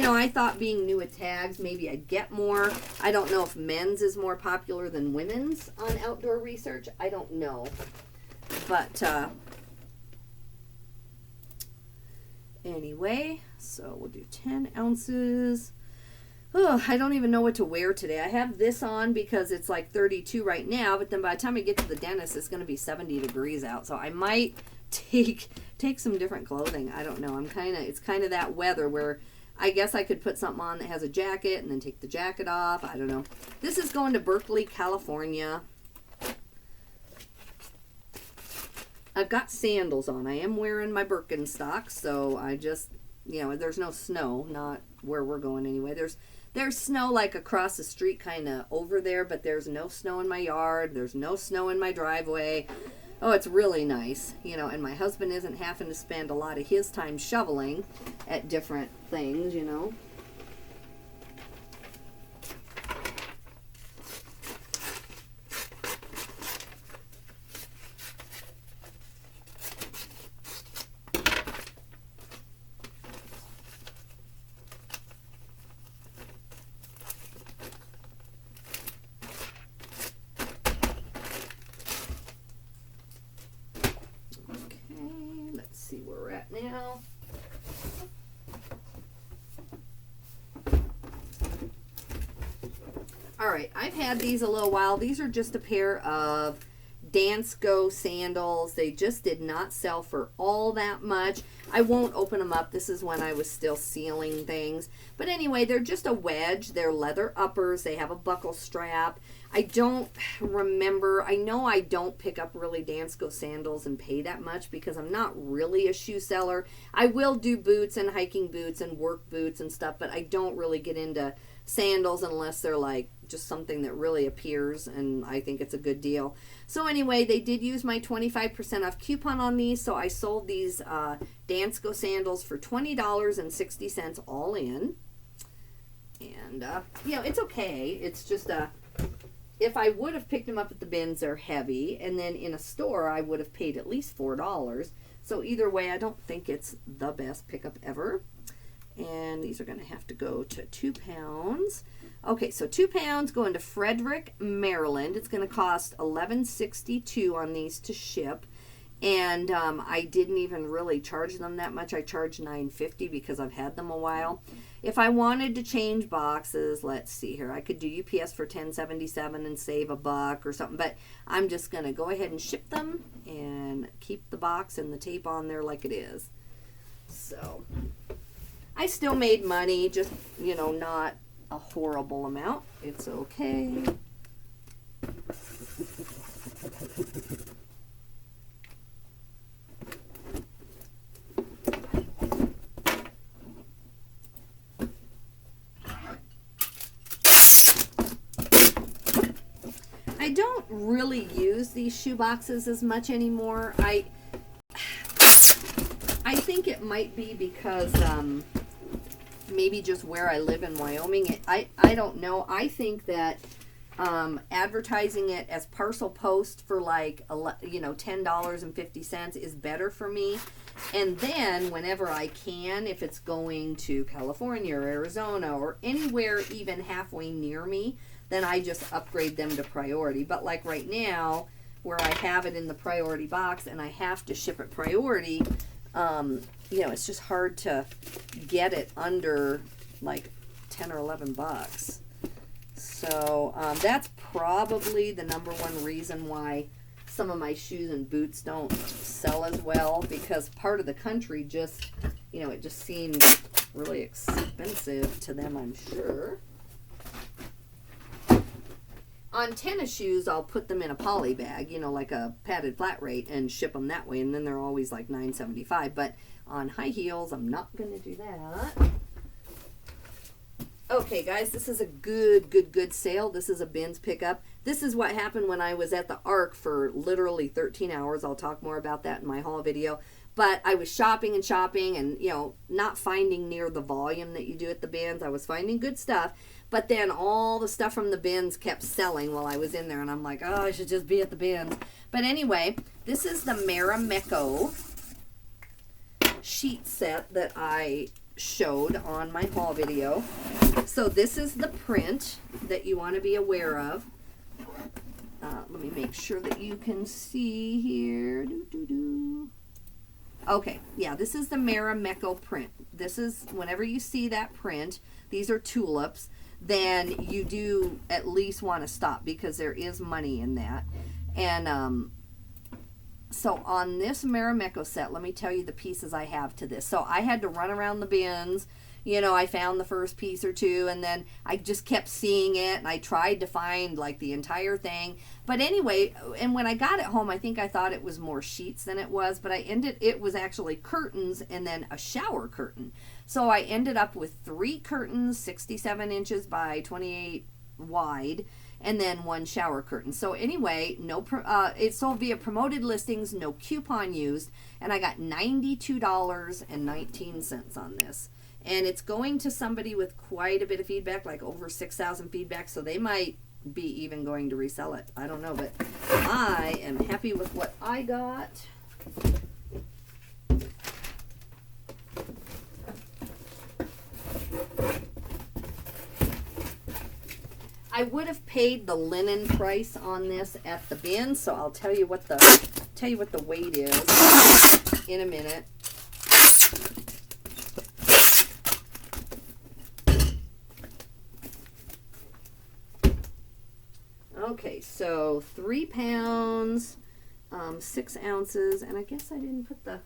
I thought being new at tags, maybe I'd get more. I don't know if men's is more popular than women's on outdoor research. I don't know. But anyway, so we'll do 10 ounces. Oh, I don't even know what to wear today. I have this on because it's like 32 right now, but then by the time I get to the dentist, it's going to be 70 degrees out. So I might take some different clothing. I don't know. It's kind of that weather where I guess I could put something on that has a jacket and then take the jacket off. I don't know. This is going to Berkeley, California. I've got sandals on. I am wearing my Birkenstocks, so I just, there's no snow, not where we're going anyway. There's snow like across the street kind of over there, but there's no snow in my yard. There's no snow in my driveway. Oh, it's really nice, and my husband isn't having to spend a lot of his time shoveling at different things, see where we're at now. All right, I've had these a little while. These are just a pair of Dansko sandals. They just did not sell for all that much. I won't open them up. This is when I was still sealing things. But anyway, they're just a wedge. They're leather uppers. They have a buckle strap. I don't remember. I know I don't pick up really Dansko sandals and pay that much because I'm not really a shoe seller. I will do boots and hiking boots and work boots and stuff, but I don't really get into sandals unless they're like just something that really appears and I think it's a good deal. So anyway, they did use my 25% off coupon on these, so I sold these Dansko sandals for $20.60 all in. And, it's okay. It's just if I would have picked them up at the bins, they're heavy. And then in a store, I would have paid at least $4. So either way, I don't think it's the best pickup ever. And these are going to have to go to 2 pounds. Okay, so 2 pounds going to Frederick, Maryland. It's going to cost $11.62 on these to ship. And I didn't even really charge them that much. I charged $9.50 because I've had them a while. If I wanted to change boxes, let's see here. I could do UPS for $10.77 and save $1 or something. But I'm just going to go ahead and ship them and keep the box and the tape on there like it is. So I still made money, just, not a horrible amount. It's okay. I don't really use these shoe boxes as much anymore. I think it might be because maybe just where I live in Wyoming. I don't know. I think that advertising it as parcel post for like $10.50 is better for me. And then whenever I can, if it's going to California or Arizona or anywhere even halfway near me, then I just upgrade them to priority. But like right now, where I have it in the priority box and I have to ship it priority, it's just hard to get it under like 10 or 11 bucks. So that's probably the number one reason why some of my shoes and boots don't sell as well because part of the country just, you know, it just seemed really expensive to them, I'm sure. On tennis shoes, I'll put them in a poly bag, you know, like a padded flat rate, and ship them that way, and then they're always like $9.75. But on high heels, I'm not going to do that. Okay, guys, this is a good sale. This is a bins pickup. This is what happened when I was at the Ark for literally 13 hours. I'll talk more about that in my haul video. But I was shopping and, you know, not finding near the volume that you do at the bins. I was finding good stuff. But then all the stuff from the bins kept selling while I was in there. And I'm like, oh, I should just be at the bins. But anyway, this is the Marimekko sheet set that I showed on my haul video. So this is the print that you want to be aware of. Let me make sure that you can see here. Okay, yeah, this is the Marimekko print. This is, whenever you see that print, these are tulips, then you do at least want to stop because there is money in that. And so on this Marimekko set, let me tell you the pieces I have to this. So I had to run around the bins. You know, I found the first piece or two, and then I just kept seeing it, and I tried to find, like, the entire thing. But anyway, and when I got it home, I think I thought it was more sheets than it was, but it was actually curtains and then a shower curtain. So I ended up with 3 curtains, 67 inches by 28 wide, and then 1 shower curtain. So anyway, it sold via promoted listings, no coupon used, and I got $92.19 on this. And it's going to somebody with quite a bit of feedback, like over 6,000 feedback, so they might be even going to resell it. I don't know, but I am happy with what I got. I would have paid the linen price on this at the bin, so I'll tell you what the weight is in a minute. Okay, so 3 pounds, 6 ounces, and I guess I didn't put the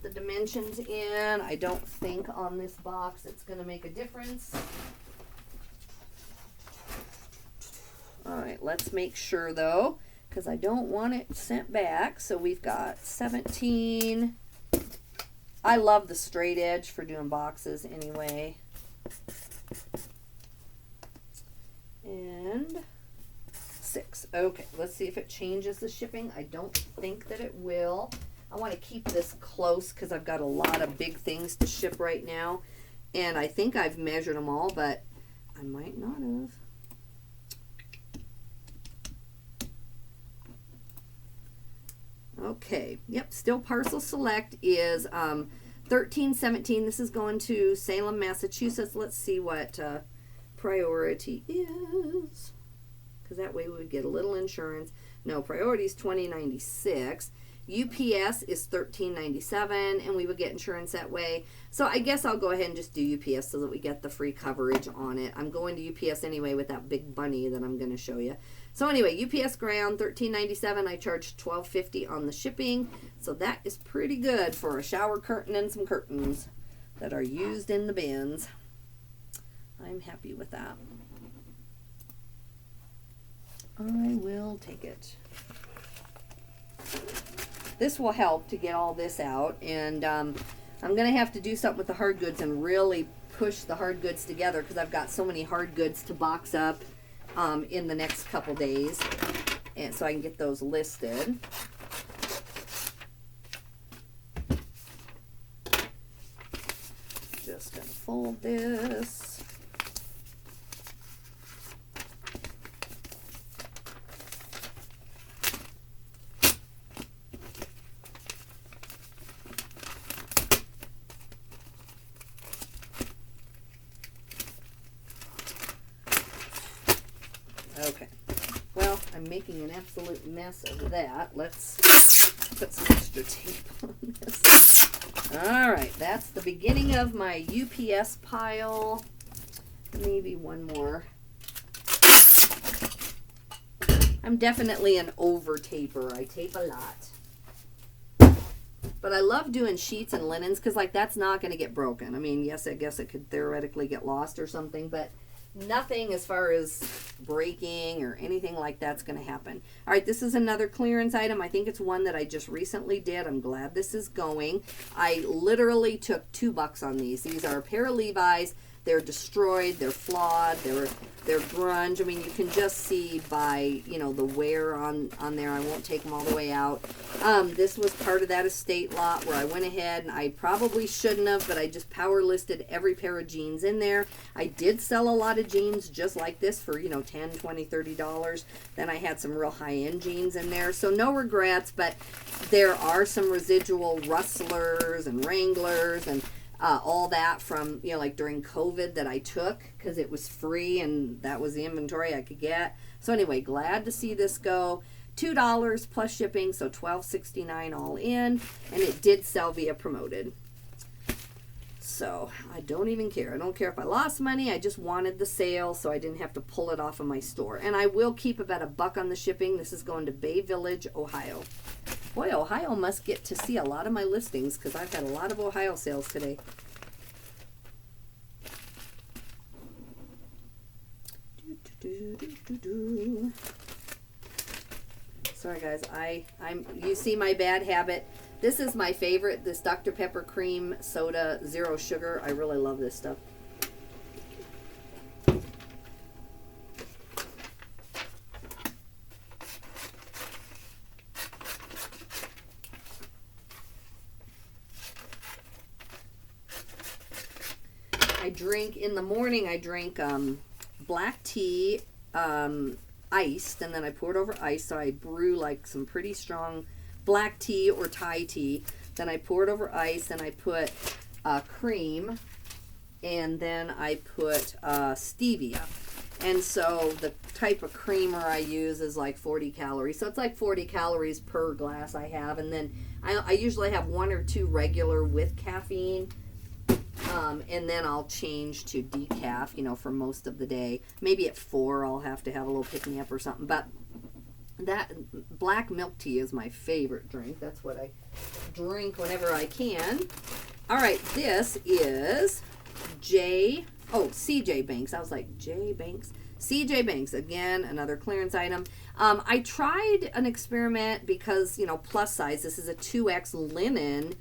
dimensions in. I don't think on this box it's going to make a difference. All right, let's make sure though, because I don't want it sent back. So we've got 17. I love the straight edge for doing boxes anyway. And 6. Okay, let's see if it changes the shipping. I don't think that it will. I want to keep this close because I've got a lot of big things to ship right now. And I think I've measured them all, but I might not have. Okay, yep, still parcel select is 1317. This is going to Salem, Massachusetts. Let's see what priority is, because that way we would get a little insurance. No, priority is $20.96. UPS is $13.97, and we would get insurance that way. So I guess I'll go ahead and just do UPS so that we get the free coverage on it. I'm going to UPS anyway with that big bunny that I'm going to show you. So anyway, UPS ground, $13.97. I charged $12.50 on the shipping. So that is pretty good for a shower curtain and some curtains that are used in the bins. I'm happy with that. I will take it. This will help to get all this out, and I'm going to have to do something with the hard goods and really push the hard goods together because I've got so many hard goods to box up in the next couple days, and so I can get those listed. Just going to fold this. Okay, well, I'm making an absolute mess of that. Let's put some extra tape on this. All right, that's the beginning of my UPS pile. Maybe one more. I'm definitely an over taper. I tape a lot. But I love doing sheets and linens because, like, that's not going to get broken. I mean, yes, I guess it could theoretically get lost or something, but nothing as far as breaking or anything like that's going to happen. All right, this is another clearance item. I think it's one that I just recently did. I'm glad this is going. I literally took $2 on these. These are a pair of Levi's. They're destroyed, they're flawed, they're grunge. I mean, you can just see by, you know, the wear on there. I won't take them all the way out. This was part of that estate lot where I went ahead, and I probably shouldn't have, but I just power listed every pair of jeans in there. I did sell a lot of jeans just like this for, you know, $10, $20, $30. Then I had some real high-end jeans in there. So no regrets, but there are some residual Rustlers and Wranglers and all that from, you know, like during COVID that I took because it was free and that was the inventory I could get. So anyway, glad to see this go. $2 plus shipping, so $12.69 all in, and it did sell via promoted. So I don't even care. I don't care if I lost money. I just wanted the sale so I didn't have to pull it off of my store. And I will keep about $1 on the shipping. This is going to Bay Village, Ohio. Boy, Ohio must get to see a lot of my listings because I've had a lot of Ohio sales today. Sorry guys, you see my bad habit. This is my favorite, this Dr. Pepper cream soda, zero sugar. I really love this stuff. I drink, in the morning, I drink black tea, iced, and then I pour it over ice, so I brew like some pretty strong black tea or Thai tea. Then I pour it over ice, and I put cream, and then I put stevia. And so the type of creamer I use is like 40 calories. So it's like 40 calories per glass I have. And then I usually have 1 or 2 regular with caffeine. And then I'll change to decaf, you know, for most of the day. Maybe at 4 I'll have to have a little pick-me-up or something. But that black milk tea is my favorite drink. That's what I drink whenever I can. All right, this is CJ Banks. I was like, J Banks? CJ Banks, again, another clearance item. I tried an experiment because, you know, plus size. This is a 2X linen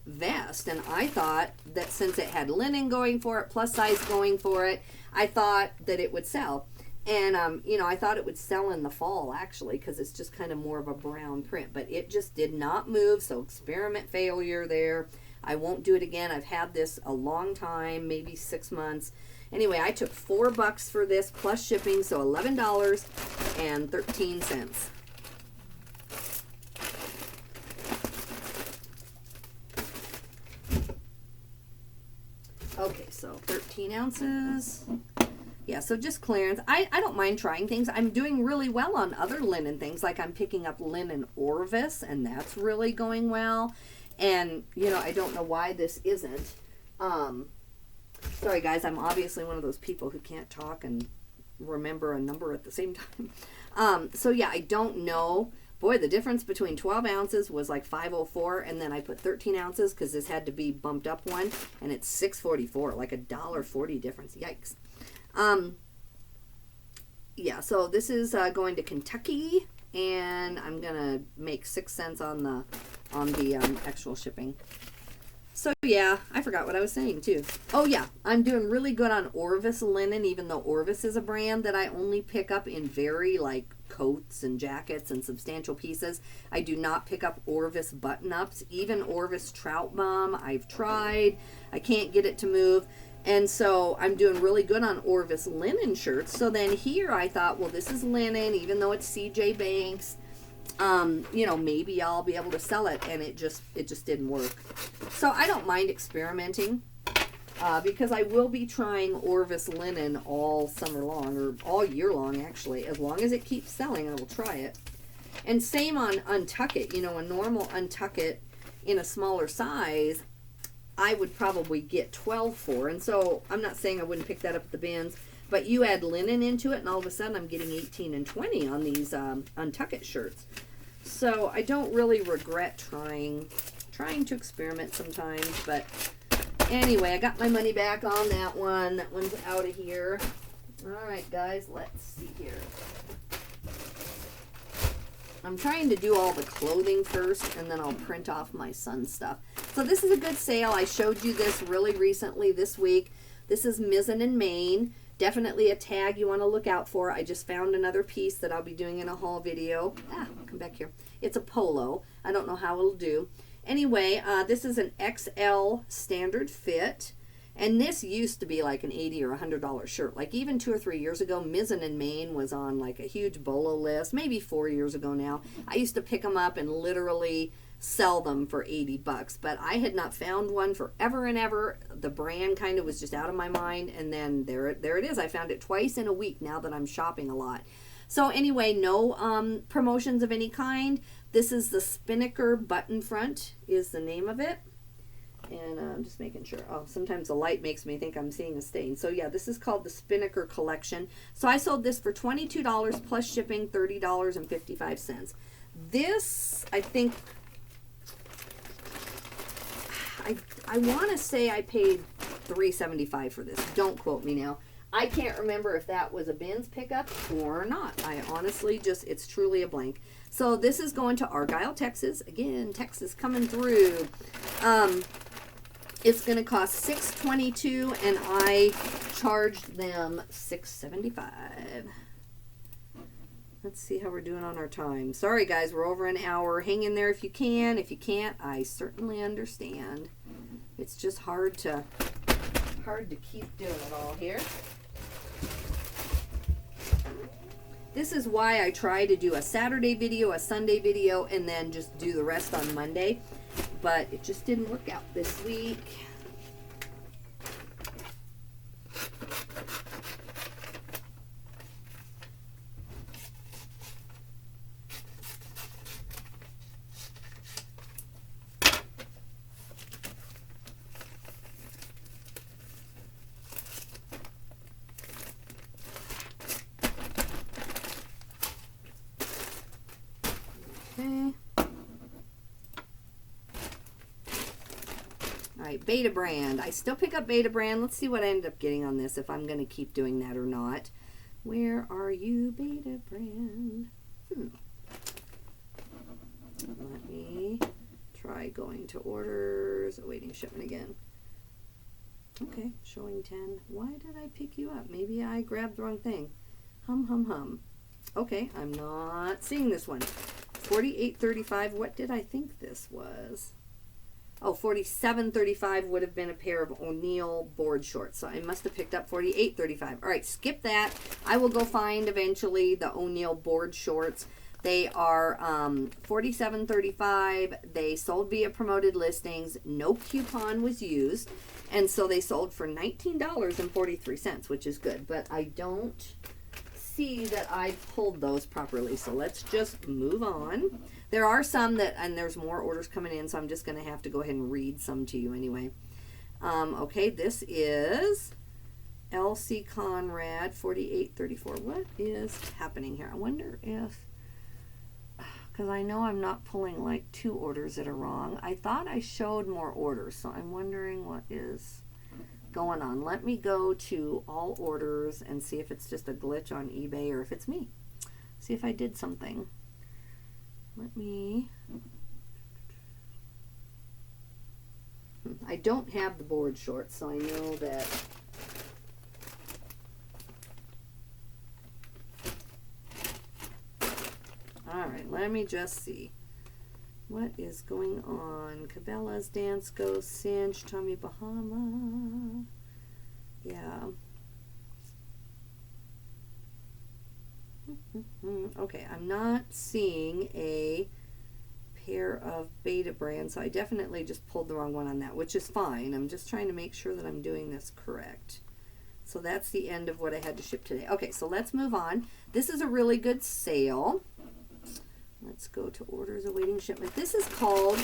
vest, and I thought that since it had linen going for it, plus size going for it, I thought that it would sell. And you know, I thought it would sell in the fall actually because it's just kind of more of a brown print, but it just did not move. So experiment failure there. I won't do it again. I've had this a long time, maybe 6 months. Anyway, I took $4 for this plus shipping, so $11.13. Okay, so 13 ounces. Yeah, so just clearance. I don't mind trying things. I'm doing really well on other linen things. Like I'm picking up linen Orvis, and that's really going well. And, you know, I don't know why this isn't. Sorry, guys. I'm obviously one of those people who can't talk and remember a number at the same time. So, yeah, I don't know. Boy, the difference between 12 ounces was like $5.04, and then I put 13 ounces because this had to be bumped up one, and it's $6.44, like $1.40 difference. Yikes. Yeah, so this is going to Kentucky, and I'm gonna make 6 cents on the actual shipping. So yeah, I forgot what I was saying too. Oh yeah, I'm doing really good on Orvis linen, even though Orvis is a brand that I only pick up in very like coats and jackets and substantial pieces. I do not pick up Orvis button-ups. Even Orvis Trout Bomb, I've tried. I can't get it to move. And so I'm doing really good on Orvis linen shirts. So then here I thought, well, this is linen, even though it's CJ Banks. You know, maybe I'll be able to sell it, and it just didn't work. So I don't mind experimenting because I will be trying Orvis linen all summer long, or all year long actually. As long as it keeps selling, I will try it. And same on Untuckit. You know, a normal Untuckit in a smaller size, I would probably get 12 for. And so I'm not saying I wouldn't pick that up at the bins, But you add linen into it, and all of a sudden I'm getting 18 and 20 on these Untuck It shirts. So I don't really regret trying to experiment sometimes. But anyway, I got my money back on that one. That one's out of here. All right, guys, let's see here. I'm trying to do all the clothing first, and then I'll print off my son's stuff. So this is a good sale. I showed you this really recently this week. This is Mizzen in Maine. Definitely a tag you want to look out for. I just found another piece that I'll be doing in a haul video. Come back here. It's a polo. I don't know how it'll do. Anyway, this is an XL standard fit. And this used to be like an $80 or $100 shirt. Like even 2 or 3 years ago, Mizzen in Maine was on like a huge bolo list. Maybe 4 years ago now. I used to pick them up and literally sell them for $80. But I had not found one forever and ever. The brand kind of was just out of my mind. And then there it is. I found it twice in a week now that I'm shopping a lot. So anyway, no promotions of any kind. This is the Spinnaker button front is the name of it. And I'm just making sure. Oh, sometimes the light makes me think I'm seeing a stain. So yeah, this is called the Spinnaker Collection. So I sold this for $22 plus shipping, $30.55. This, I think, I want to say I paid $3.75 for this. Don't quote me now. I can't remember if that was a bins pickup or not. I honestly it's truly a blank. So this is going to Argyle, Texas. Again, Texas coming through. It's going to cost $6.22, and I charged them $6.75. Let's see how we're doing on our time. Sorry, guys, we're over an hour. Hang in there if you can. If you can't, I certainly understand. It's just hard to keep doing it all here. This is why I try to do a Saturday video, a Sunday video, and then just do the rest on Monday. But it just didn't work out this week. Okay. Alright, Betabrand. I still pick up Betabrand. Let's see what I ended up getting on this, if I'm going to keep doing that or not. Where are you, Betabrand? Let me try going to orders, awaiting shipment again. Okay, showing 10. Why did I pick you up? Maybe I grabbed the wrong thing. Hum. Okay, I'm not seeing this one. $48.35. What did I think this was? Oh, $47.35 would have been a pair of O'Neill board shorts. So I must have picked up $48.35. All right, skip that. I will go find eventually the O'Neill board shorts. They are $47.35. They sold via promoted listings. No coupon was used. And so they sold for $19.43, which is good. But I don't see that I pulled those properly. So let's just move on. There are some that, and there's more orders coming in, so I'm just going to have to go ahead and read some to you anyway. Okay, this is LC Conrad, $48.34. What is happening here? I wonder if, because I know I'm not pulling like 2 orders that are wrong. I thought I showed more orders, so I'm wondering what is going on. Let me go to all orders and see if it's just a glitch on eBay or if it's me. See if I did something. I don't have the board shorts, so I know that. All right, let me just see. What is going on? Cabela's, Dansko, Cinch, Tommy Bahama. Yeah. Okay, I'm not seeing a pair of Betabrand, so I definitely just pulled the wrong one on that, which is fine. I'm just trying to make sure that I'm doing this correct. So that's the end of what I had to ship today. Okay, so let's move on. This is a really good sale. Let's go to orders awaiting shipment. This is called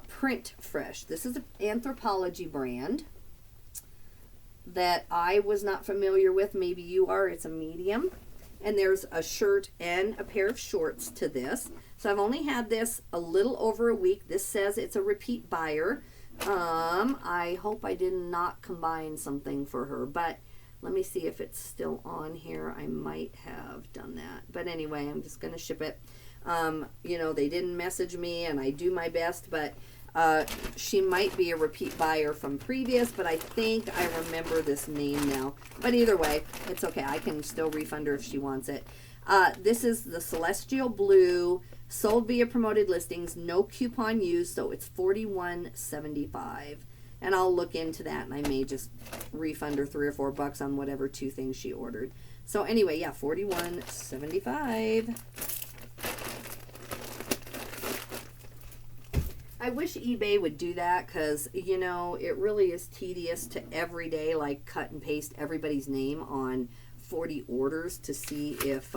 Print Fresh. This is an Anthropologie brand. that I was not familiar with. Maybe you are. It's a medium. And there's a shirt and a pair of shorts to this. So I've only had this a little over a week. This says it's a repeat buyer. I hope I did not combine something for her, but let me see if it's still on here. I might have done that. But anyway, I'm just going to ship it. You know, they didn't message me, and I do my best, but she might be a repeat buyer from previous, but I think I remember this name now. But either way, it's okay. I can still refund her if she wants it. This is the Celestial Blue, sold via promoted listings, no coupon used, so it's $41.75. And I'll look into that, and I may just refund her $3 or $4 on whatever 2 things she ordered. So anyway, yeah, $41.75. I wish eBay would do that, because, you know, it really is tedious to every day, like, cut and paste everybody's name on 40 orders to see if,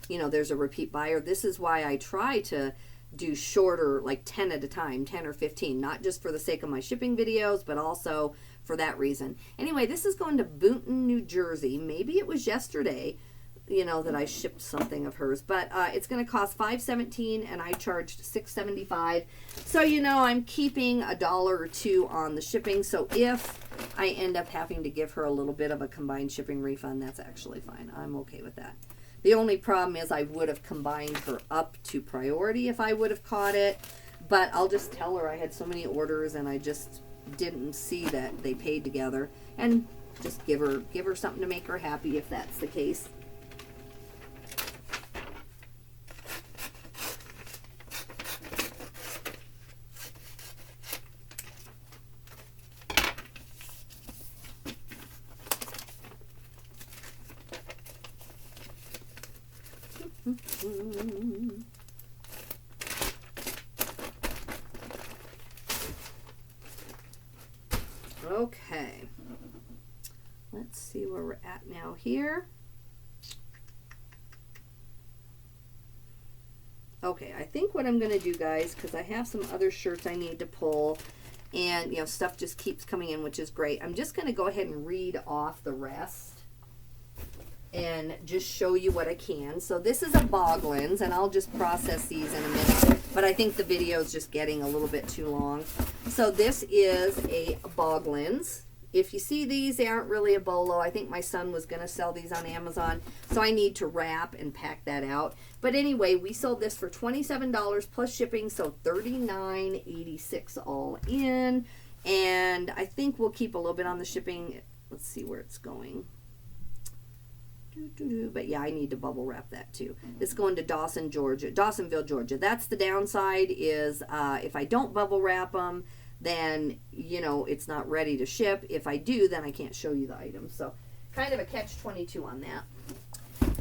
you know, there's a repeat buyer. This is why I try to do shorter, like 10 at a time, 10 or 15, not just for the sake of my shipping videos, but also for that reason. Anyway, this is going to Boonton, New Jersey. Maybe it was yesterday, you know, that I shipped something of hers, but it's going to cost $5.17 and I charged $6.75. So, you know, I'm keeping $1 or $2 on the shipping. So if I end up having to give her a little bit of a combined shipping refund, that's actually fine. I'm okay with that. The only problem is I would have combined her up to priority if I would have caught it, but I'll just tell her I had so many orders and I just didn't see that they paid together, and just give her something to make her happy if that's the case. Okay, let's see where we're at now here. Okay, I think what I'm going to do, guys, because I have some other shirts I need to pull, and, you know, stuff just keeps coming in, which is great. I'm just going to go ahead and read off the rest and just show you what I can. So this is a Boglins, and I'll just process these in a minute, but I think the video is just getting a little bit too long. So this is a Boglins. If you see these, they aren't really a bolo. I think my son was going to sell these on Amazon, so I need to wrap and pack that out. But anyway, we sold this for $27 plus shipping, so $39.86 all in. And I think we'll keep a little bit on the shipping. Let's see where it's going. But yeah, I need to bubble wrap that too. It's going to Dawsonville, Georgia. That's the downside, is if I don't bubble wrap them, then, you know, it's not ready to ship. If I do, then I can't show you the items. So kind of a catch-22 on that.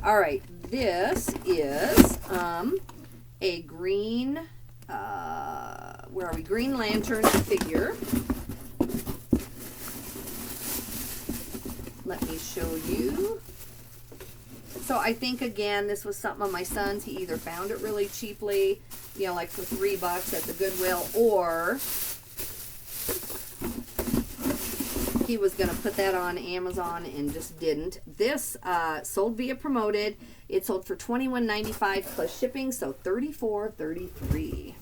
All right, this is a green, where are we? Green Lantern figure. Let me show you. So I think, again, this was something of my son's. He either found it really cheaply, you know, like for $3 at the Goodwill, or he was going to put that on Amazon and just didn't. This sold via promoted. It sold for $21.95 plus shipping, so $34.33.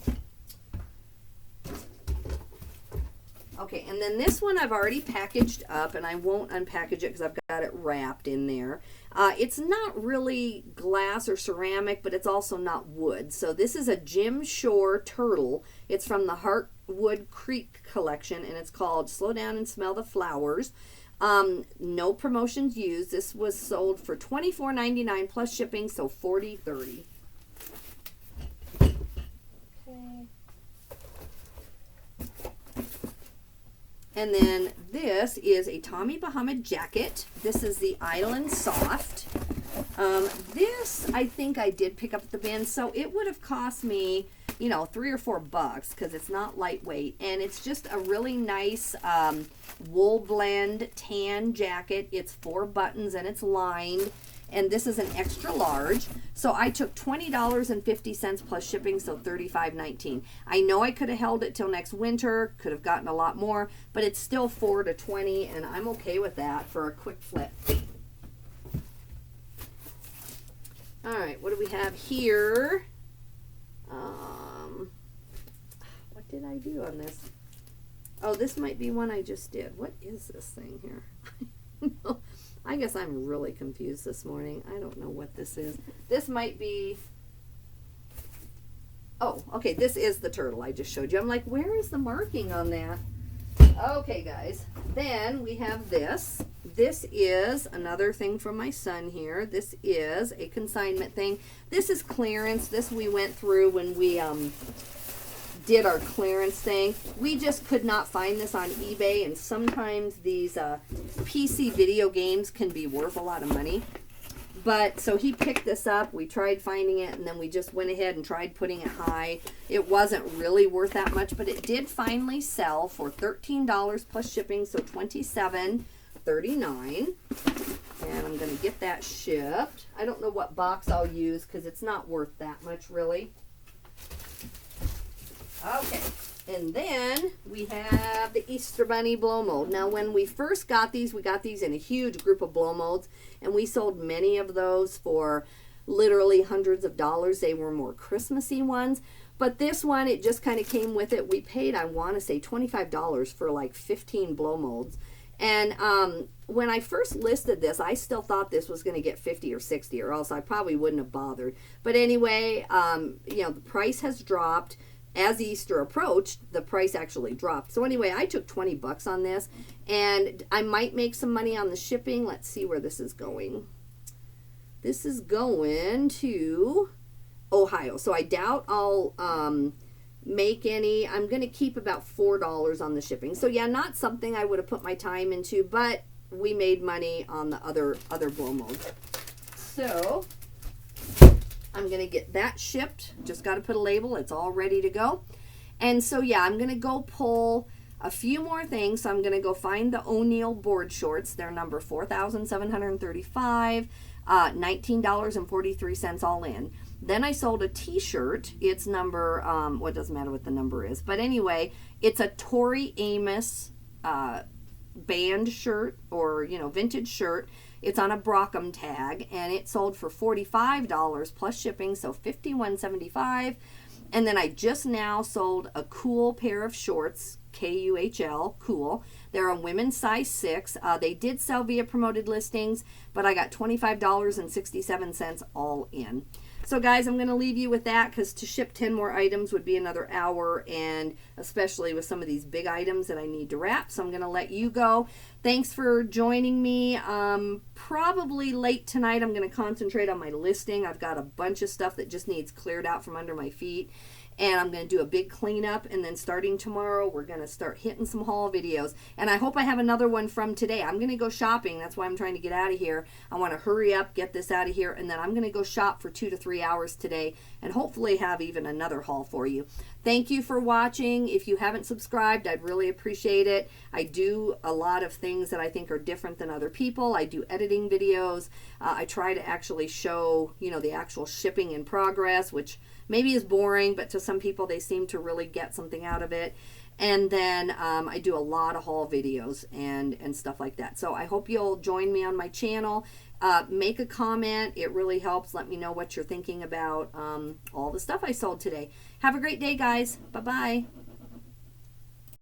Okay, and then this one I've already packaged up, and I won't unpackage it because I've got it wrapped in there. It's not really glass or ceramic, but it's also not wood. So this is a Jim Shore turtle. It's from the Heartwood Creek collection, and it's called Slow Down and Smell the Flowers. No promotions used. This was sold for $24.99 plus shipping, so $40.30. Okay. And then this is a Tommy Bahama jacket. This is the Island Soft. This, I think I did pick up at the bin, so it would have cost me, you know, $3 or $4 because it's not lightweight. And it's just a really nice wool blend tan jacket. It's 4 buttons and it's lined. and this is an extra large. So I took $20.50 plus shipping, so $35.19. I know I could have held it till next winter, could have gotten a lot more, but it's still $4 to $20, and I'm okay with that for a quick flip. All right, what do we have here? What did I do on this? Oh, this might be one I just did. What is this thing here? I guess I'm really confused this morning. I don't know what this is. This might be... Oh, okay, this is the turtle I just showed you. I'm like, where is the marking on that? Okay, guys. Then we have this. This is another thing from my son here. This is a consignment thing. This is clearance. This we went through when we did our clearance thing. We just could not find this on eBay, and sometimes these PC video games can be worth a lot of money. But so he picked this up, we tried finding it, and then we just went ahead and tried putting it high. It wasn't really worth that much, but it did finally sell for $13 plus shipping, so $27.39. And I'm going to get that shipped. I don't know what box I'll use because it's not worth that much really. Okay, and then we have the Easter Bunny blow mold. Now, when we first got these, we got these in a huge group of blow molds, and we sold many of those for literally hundreds of dollars. They were more Christmassy ones, but this one, it just kind of came with it. We paid, I want to say, $25 for like 15 blow molds. And when I first listed this, I still thought this was going to get 50 or 60, or else I probably wouldn't have bothered. But anyway, you know, the price has dropped. As Easter approached, the price actually dropped. So anyway, I took 20 bucks on this, and I might make some money on the shipping. Let's see where this is going. This is going to Ohio. So I doubt I'll make any. I'm going to keep about $4 on the shipping. So yeah, not something I would have put my time into, but we made money on the other blow molds. So I'm going to get that shipped. Just got to put a label. It's all ready to go. And so, yeah, I'm going to go pull a few more things. So I'm going to go find the O'Neill board shorts. They're number 4,735, $19.43 all in. Then I sold a t-shirt. It's number, well, it doesn't matter what the number is. But anyway, it's a Tori Amos band shirt, or, you know, vintage shirt. It's on a Brockham tag, and it sold for $45 plus shipping, so $51.75. And then I just now sold a cool pair of shorts, K-U-H-L, cool. They're a women's size 6. They did sell via promoted listings, but I got $25.67 all in. So guys, I'm going to leave you with that, because to ship 10 more items would be another hour, and especially with some of these big items that I need to wrap. So I'm going to let you go. Thanks for joining me. Probably late tonight I'm going to concentrate on my listing. I've got a bunch of stuff that just needs cleared out from under my feet. And I'm going to do a big cleanup, and then starting tomorrow, we're going to start hitting some haul videos. And I hope I have another one from today. I'm going to go shopping. That's why I'm trying to get out of here. I want to hurry up, get this out of here, and then I'm going to go shop for 2 to 3 hours today, and hopefully have even another haul for you. Thank you for watching. If you haven't subscribed, I'd really appreciate it. I do a lot of things that I think are different than other people. I do editing videos. I try to actually show, you know, the actual shipping in progress, which maybe is boring, but to some people they seem to really get something out of it. And then I do a lot of haul videos and stuff like that. So I hope you'll join me on my channel. Make a comment. It really helps. Let me know what you're thinking about all the stuff I sold today. Have a great day, guys. Bye-bye.